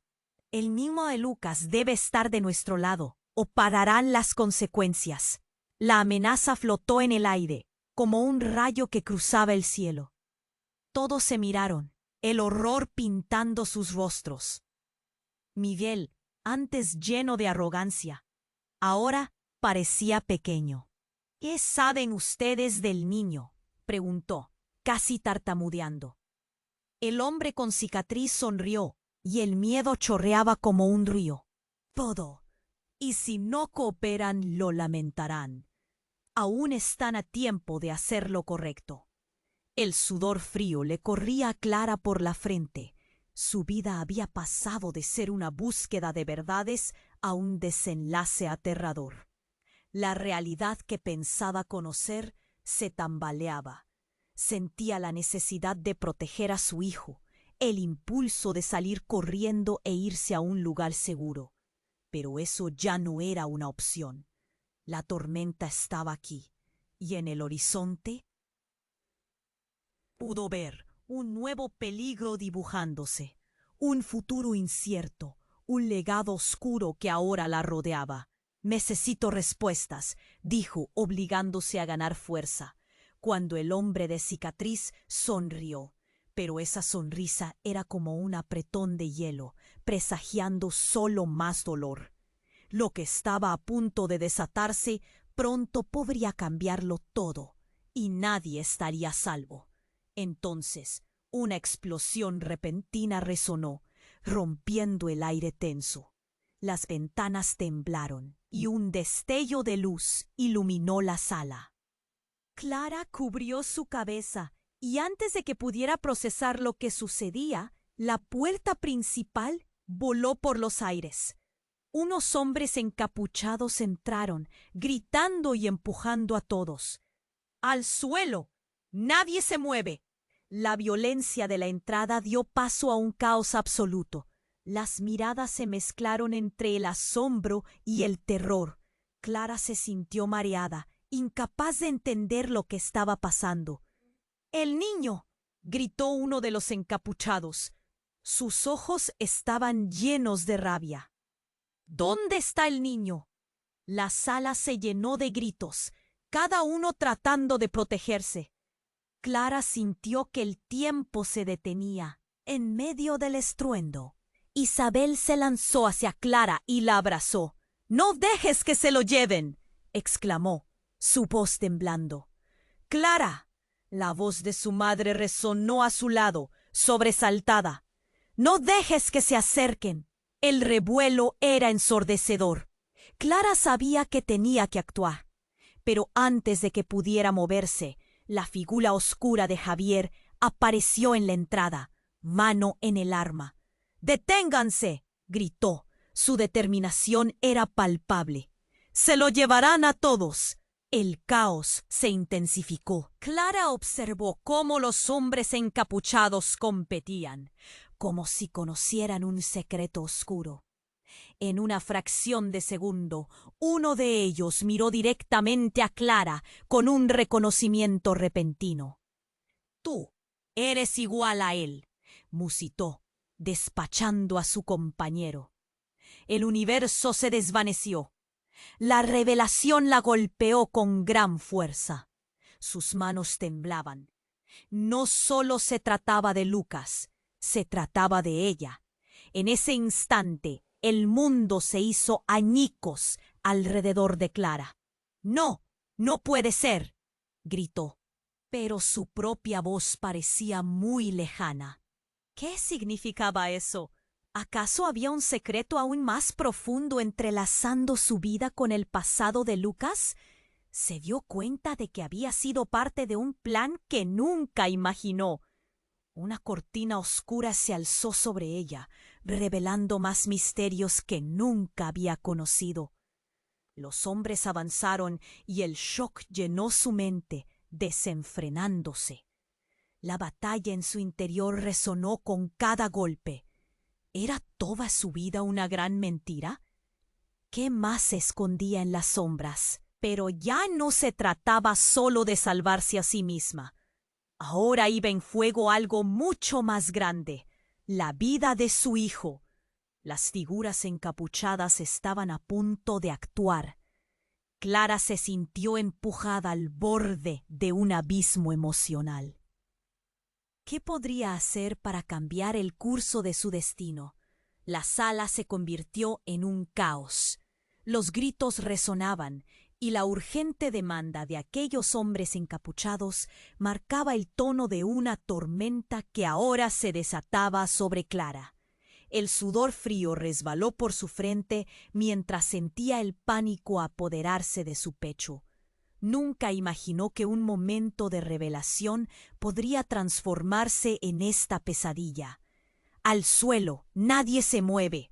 Speaker 1: El niño de Lucas debe estar de nuestro lado, o pagarán las consecuencias». La amenaza flotó en el aire, como un rayo que cruzaba el cielo. Todos se miraron, el horror pintando sus rostros. Miguel, antes lleno de arrogancia, ahora parecía pequeño. «¿Qué saben ustedes del niño?», preguntó, casi tartamudeando. El hombre con cicatriz sonrió, y el miedo chorreaba como un río. «Todo. Y si no cooperan, lo lamentarán. Aún están a tiempo de hacer lo correcto». El sudor frío le corría a Clara por la frente. Su vida había pasado de ser una búsqueda de verdades a un desenlace aterrador. La realidad que pensaba conocer se tambaleaba. Sentía la necesidad de proteger a su hijo, el impulso de salir corriendo e irse a un lugar seguro. Pero eso ya no era una opción. La tormenta estaba aquí, y en el horizonte pudo ver un nuevo peligro dibujándose, un futuro incierto, un legado oscuro que ahora la rodeaba. «Necesito respuestas», dijo, obligándose a ganar fuerza, cuando el hombre de cicatriz sonrió. Pero esa sonrisa era como un apretón de hielo, presagiando solo más dolor. Lo que estaba a punto de desatarse pronto podría cambiarlo todo, y nadie estaría a salvo. Entonces, una explosión repentina resonó. rompiendo el aire tenso. Las ventanas temblaron y un destello de luz iluminó la sala. Clara cubrió su cabeza y antes de que pudiera procesar lo que sucedía, la puerta principal voló por los aires. Unos hombres encapuchados entraron, gritando y empujando a todos. ¡Al suelo! ¡Nadie se mueve! La violencia de la entrada dio paso a un caos absoluto. Las miradas se mezclaron entre el asombro y el terror. Clara se sintió mareada, incapaz de entender lo que estaba pasando. ¡El niño! Gritó uno de los encapuchados. Sus ojos estaban llenos de rabia. ¿Dónde está el niño? La sala se llenó de gritos, cada uno tratando de protegerse. Clara sintió que el tiempo se detenía. En medio del estruendo, Isabel se lanzó hacia Clara y la abrazó. «¡No dejes que se lo lleven!», exclamó, su voz temblando. «¡Clara!», la voz de su madre resonó a su lado, sobresaltada. «¡No dejes que se acerquen!». El revuelo era ensordecedor. Clara sabía que tenía que actuar, pero antes de que pudiera moverse, la figura oscura de Javier apareció en la entrada, mano en el arma. «¡Deténganse!», gritó. Su determinación era palpable. «¡Se lo llevarán a todos!». El caos se intensificó. Clara observó cómo los hombres encapuchados competían, como si conocieran un secreto oscuro. En una fracción de segundo, uno de ellos miró directamente a Clara con un reconocimiento repentino. «Tú eres igual a él», musitó, despachando a su compañero. El universo se desvaneció. La revelación la golpeó con gran fuerza. Sus manos temblaban. No solo se trataba de Lucas, se trataba de ella. En ese instante, el mundo se hizo añicos alrededor de Clara. «¡No! ¡No puede ser!», gritó. Pero su propia voz parecía muy lejana. ¿Qué significaba eso? ¿Acaso había un secreto aún más profundo entrelazando su vida con el pasado de Lucas? Se dio cuenta de que había sido parte de un plan que nunca imaginó. Una cortina oscura se alzó sobre ella, revelando más misterios que nunca había conocido. Los hombres avanzaron y el shock llenó su mente, desenfrenándose. La batalla en su interior resonó con cada golpe. ¿Era toda su vida una gran mentira? ¿Qué más se escondía en las sombras? Pero ya no se trataba solo de salvarse a sí misma. Ahora iba en fuego algo mucho más grande, la vida de su hijo. Las figuras encapuchadas estaban a punto de actuar. Clara se sintió empujada al borde de un abismo emocional. ¿Qué podría hacer para cambiar el curso de su destino? La sala se convirtió en un caos. Los gritos resonaban y la urgente demanda de aquellos hombres encapuchados marcaba el tono de una tormenta que ahora se desataba sobre Clara. El sudor frío resbaló por su frente mientras sentía el pánico apoderarse de su pecho. Nunca imaginó que un momento de revelación podría transformarse en esta pesadilla. «Al suelo, nadie se mueve»,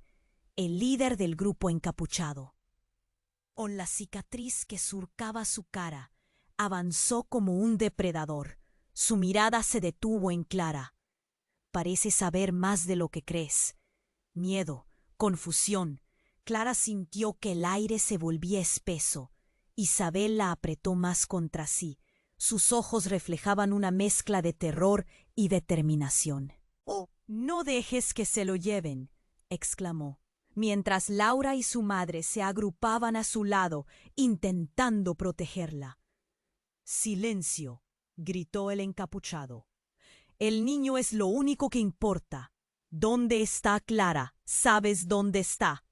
Speaker 1: el líder del grupo encapuchado. Con la cicatriz que surcaba su cara, avanzó como un depredador. Su mirada se detuvo en Clara. «Parece saber más de lo que crees». Miedo, confusión. Clara sintió que el aire se volvía espeso. Isabel la apretó más contra sí. Sus ojos reflejaban una mezcla de terror y determinación. «¡Oh, no dejes que se lo lleven!», exclamó, mientras Laura y su madre se agrupaban a su lado, intentando protegerla. «Silencio», gritó el encapuchado. «El niño es lo único que importa. ¿Dónde está Clara? ¿Sabes dónde está?».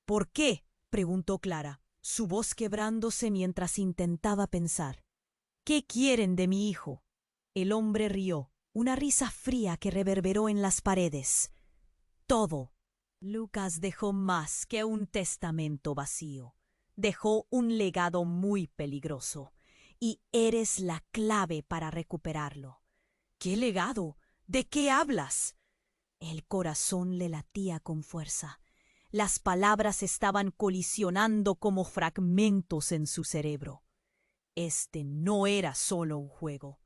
Speaker 1: «¿Por qué?», preguntó Clara, su voz quebrándose mientras intentaba pensar. «¿Qué quieren de mi hijo?». El hombre rió, una risa fría que reverberó en las paredes. todo. Lucas dejó más que un testamento vacío. Dejó un legado muy peligroso, y eres la clave para recuperarlo. ¿Qué legado? ¿De qué hablas? El corazón le latía con fuerza. Las palabras estaban colisionando como fragmentos en su cerebro. Este no era solo un juego.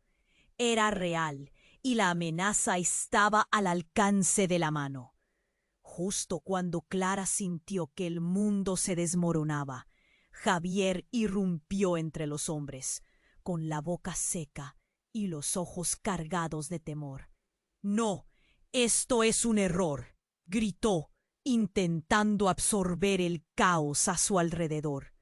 Speaker 1: Era real, y la amenaza estaba al alcance de la mano. Justo cuando Clara sintió que el mundo se desmoronaba, Javier irrumpió entre los hombres, con la boca seca y los ojos cargados de temor. «No, esto es un error», gritó, intentando absorber el caos a su alrededor.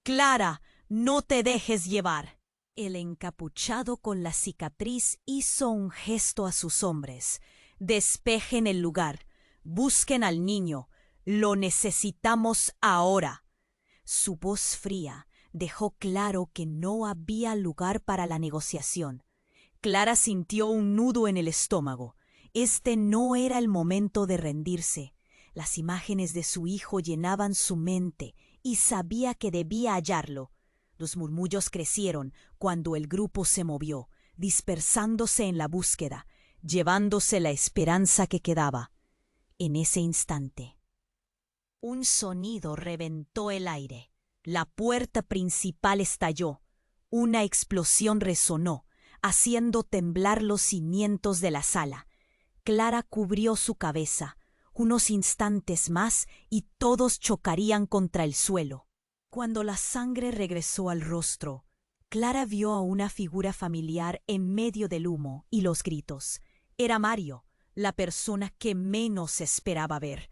Speaker 1: «Clara, no te dejes llevar». El encapuchado con la cicatriz hizo un gesto a sus hombres. «Despejen el lugar. Busquen al niño. Lo necesitamos ahora». Su voz fría dejó claro que no había lugar para la negociación. Clara sintió un nudo en el estómago. Este no era el momento de rendirse. Las imágenes de su hijo llenaban su mente y sabía que debía hallarlo. Los murmullos crecieron cuando el grupo se movió, dispersándose en la búsqueda, llevándose la esperanza que quedaba. En ese instante, un sonido reventó el aire. La puerta principal estalló. Una explosión resonó, haciendo temblar los cimientos de la sala. Clara cubrió su cabeza. Unos instantes más y todos chocarían contra el suelo. Cuando la sangre regresó al rostro, Clara vio a una figura familiar en medio del humo y los gritos. Era Mario, la persona que menos esperaba ver.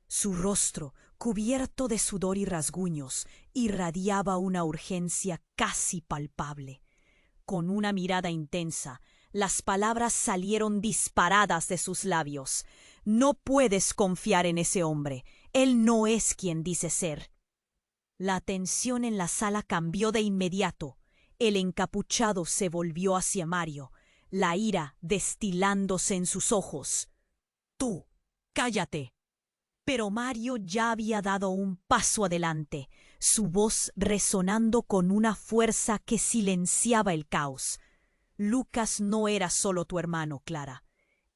Speaker 1: Su rostro, cubierto de sudor y rasguños, irradiaba una urgencia casi palpable. Con una mirada intensa, las palabras salieron disparadas de sus labios. «No puedes confiar en ese hombre. Él no es quien dice ser». La atención en la sala cambió de inmediato. El encapuchado se volvió hacia Mario, la ira destilándose en sus ojos. «Tú, cállate». Pero Mario ya había dado un paso adelante, su voz resonando con una fuerza que silenciaba el caos. «Lucas no era solo tu hermano, Clara.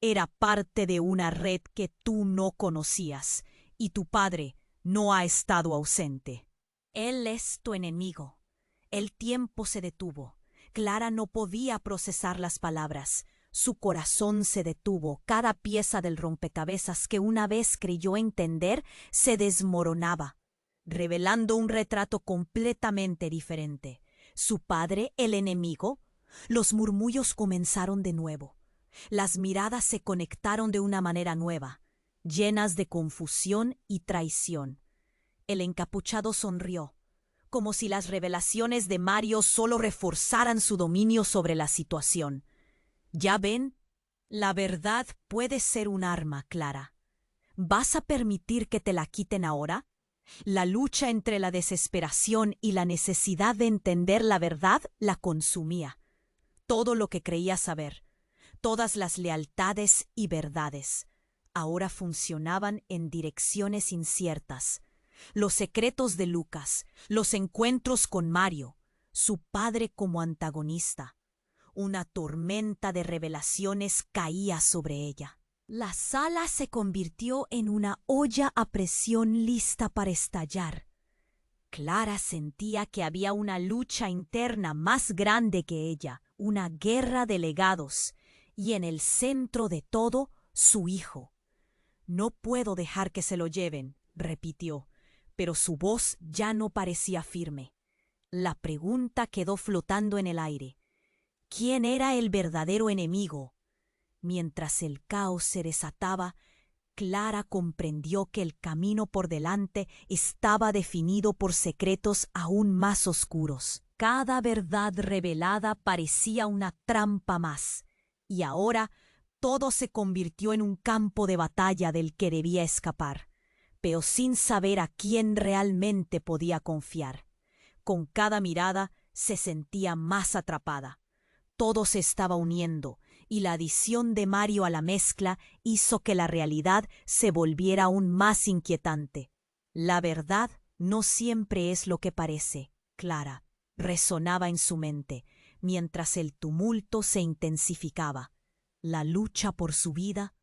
Speaker 1: Era parte de una red que tú no conocías, y tu padre no ha estado ausente. Él es tu enemigo». El tiempo se detuvo. Clara no podía procesar las palabras. Su corazón se detuvo. Cada pieza del rompecabezas que una vez creyó entender se desmoronaba, revelando un retrato completamente diferente. ¿Su padre, el enemigo? Los murmullos comenzaron de nuevo. Las miradas se conectaron de una manera nueva, llenas de confusión y traición. El encapuchado sonrió, como si las revelaciones de Mario solo reforzaran su dominio sobre la situación. «¿Ya ven? La verdad puede ser un arma, Clara. ¿Vas a permitir que te la quiten ahora?» La lucha entre la desesperación y la necesidad de entender la verdad la consumía. Todo lo que creía saber, todas las lealtades y verdades, ahora funcionaban en direcciones inciertas. Los secretos de Lucas, los encuentros con Mario, su padre como antagonista. Una tormenta de revelaciones caía sobre ella. La sala se convirtió en una olla a presión lista para estallar. Clara sentía que había una lucha interna más grande que ella, una guerra de legados, y en el centro de todo, su hijo. «No puedo dejar que se lo lleven», repitió, pero su voz ya no parecía firme. La pregunta quedó flotando en el aire. ¿Quién era el verdadero enemigo? Mientras el caos se desataba, Clara comprendió que el camino por delante estaba definido por secretos aún más oscuros. Cada verdad revelada parecía una trampa más, y ahora todo se convirtió en un campo de batalla del que debía escapar, pero sin saber a quién realmente podía confiar. Con cada mirada se sentía más atrapada. Todo se estaba uniendo, y la adición de Mario a la mezcla hizo que la realidad se volviera aún más inquietante. La verdad no siempre es lo que parece, Clara, resonaba en su mente, mientras el tumulto se intensificaba. La lucha por su vida,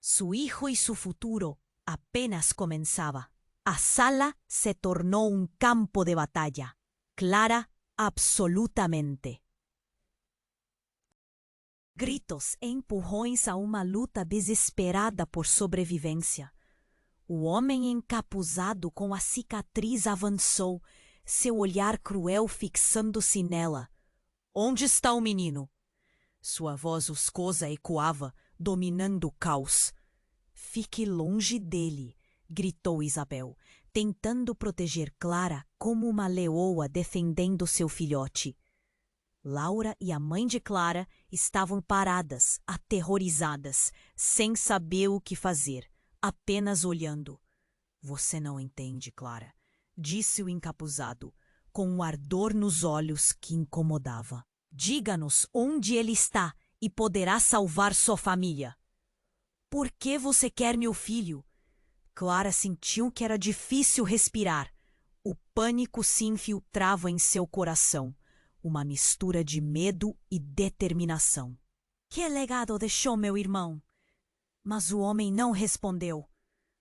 Speaker 1: su hijo y su futuro apenas comenzaba. Asala se tornó un campo de batalla. Clara, absolutamente. Gritos e empurrões a uma luta desesperada por sobrevivência. O homem encapuzado com a cicatriz avançou, seu olhar cruel fixando-se nela. Onde está o menino? Sua voz oscosa ecoava, dominando o caos. Fique longe dele, gritou Isabel, tentando proteger Clara como uma leoa defendendo seu filhote. Laura e a mãe de Clara estavam paradas, aterrorizadas, sem saber o que fazer, apenas olhando. Você não entende, Clara, disse o encapuzado, com um ardor nos olhos que incomodava. Diga-nos onde ele está e poderá salvar sua família. Por que você quer meu filho? Clara sentiu que era difícil respirar. O pânico se infiltrava em seu coração, uma mistura de medo e determinação. Que legado deixou meu irmão? Mas o homem não respondeu.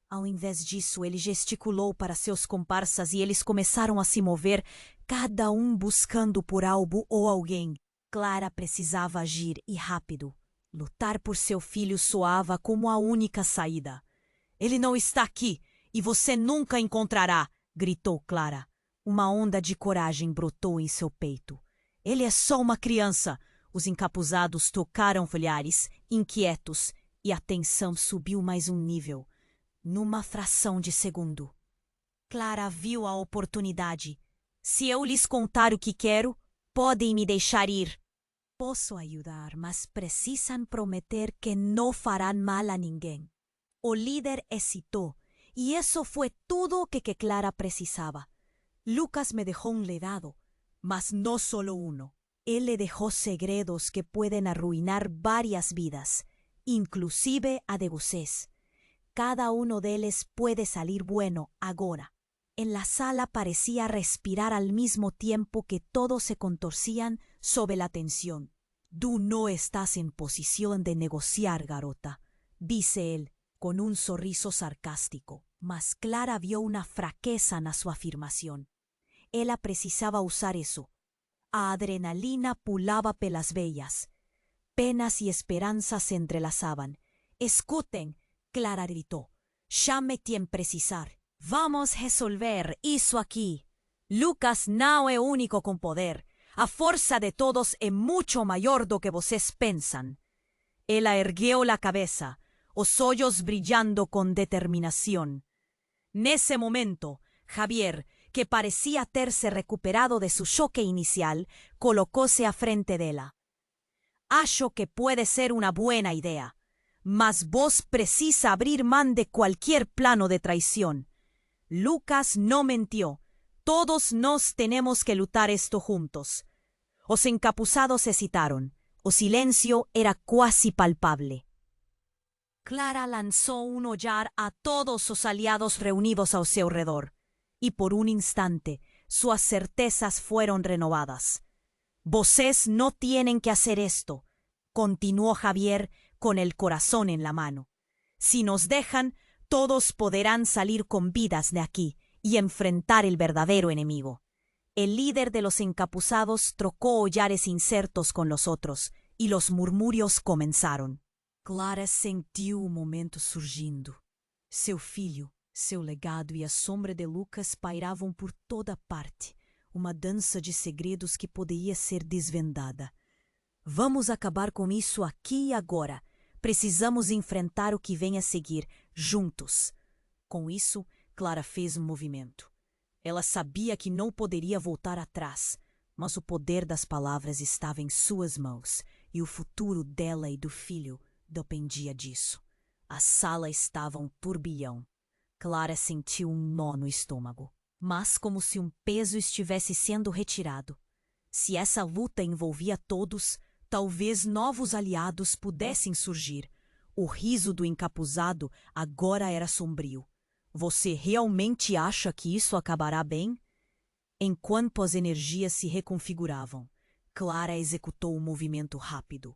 Speaker 1: Ao invés disso, ele gesticulou para seus comparsas e eles começaram a se mover, cada um buscando por algo ou alguém. Clara precisava agir e rápido. Lutar por seu filho soava como a única saída. Ele não está aqui e você nunca encontrará, gritou Clara. Uma onda de coragem brotou em seu peito. Ele é só uma criança. Os encapuzados tocaram olhares, inquietos, e a tensão subiu mais um nível. Numa fração de segundo. Clara viu a oportunidade. Se eu lhes contar o que quero, podem me deixar ir. Posso ajudar, mas precisam prometer que não farão mal a ninguém. O líder hesitou, e isso foi tudo o que Clara precisava. Lucas me dejó un legado, mas no solo uno. Él le dejó segredos que pueden arruinar varias vidas, inclusive a de vocês. Cada uno de ellos puede salir bueno agora. En la sala parecía respirar al mismo tiempo que todos se contorcían sob la tensión. Tú no estás en posición de negociar, garota, dice él, con un sorriso sarcástico. Mas Clara vio una fraqueza en su afirmación. Ella precisaba usar eso. A adrenalina pulaba pelas vellas. Penas y esperanzas se entrelazaban. Escuten, Clara gritó. Chame quien precisar. Vamos resolver isso aqui. Lucas não é único com poder. A força de todos é muito maior do que vocês pensam. Ela ergueu la cabeza, os olhos brillando con determinación. Nesse momento, Javier, que parecía terse recuperado de su choque inicial, colocóse a frente de ella. Acho que puede ser una buena idea, mas vos precisa abrir man de cualquier plano de traición. Lucas no mintió. Todos nos tenemos que lutar esto juntos. Os encapuzados hesitaron. O silencio era cuasi palpable. Clara lanzó un olhar a todos sus aliados reunidos a su alrededor, y por un instante sus certezas fueron renovadas. Vocês no tienen que hacer esto, continuó Javier con el corazón en la mano. Si nos dejan, todos podrán salir con vidas de aquí y enfrentar el verdadero enemigo. El líder de los encapuzados trocó hollares incertos con los otros, y los murmúrios comenzaron. Clara sentiu o momento surgindo. Seu filho, seu legado e a sombra de Lucas pairavam por toda parte, uma dança de segredos que poderia ser desvendada. Vamos acabar com isso aqui e agora. Precisamos enfrentar o que vem a seguir, juntos. Com isso, Clara fez um movimento. Ela sabia que não poderia voltar atrás, mas o poder das palavras estava em suas mãos, e o futuro dela e do filho dependia disso. A sala estava um turbilhão. Clara sentiu um nó no estômago, mas como se um peso estivesse sendo retirado. Se essa luta envolvia todos, talvez novos aliados pudessem surgir. O riso do encapuzado agora era sombrio. Você realmente acha que isso acabará bem? Enquanto as energias se reconfiguravam, Clara executou um movimento rápido,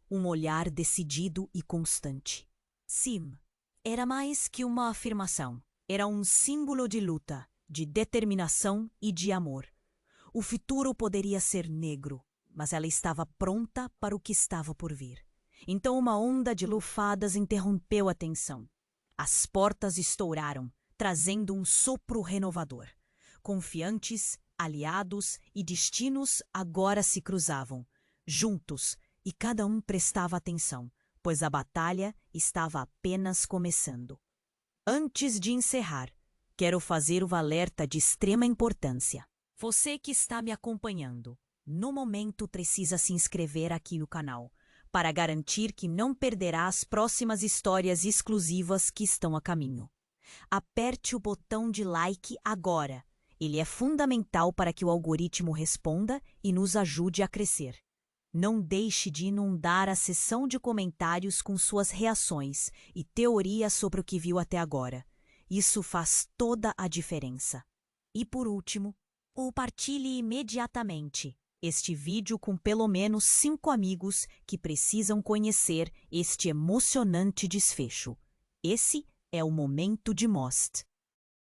Speaker 1: um olhar decidido e constante. Sim, era mais que uma afirmação. Era um símbolo de luta, de determinação e de amor. O futuro poderia ser negro, mas ela estava pronta para o que estava por vir. Então uma onda de lufadas interrompeu a tensão. As portas estouraram, trazendo um sopro renovador. Confiantes, aliados e destinos agora se cruzavam, juntos, e cada um prestava atenção, pois a batalha estava apenas começando. Antes de encerrar, quero fazer o alerta de extrema importância. Você que está me acompanhando, no momento precisa se inscrever aqui no canal, para garantir que não perderá as próximas histórias exclusivas que estão a caminho. Aperte o botão de like agora. Ele é fundamental para que o algoritmo responda e nos ajude a crescer. Não deixe de inundar a seção de comentários com suas reações e teorias sobre o que viu até agora. Isso faz toda a diferença. E por último, compartilhe imediatamente este vídeo com pelo menos 5 amigos que precisam conhecer este emocionante desfecho. Esse é o momento de Most.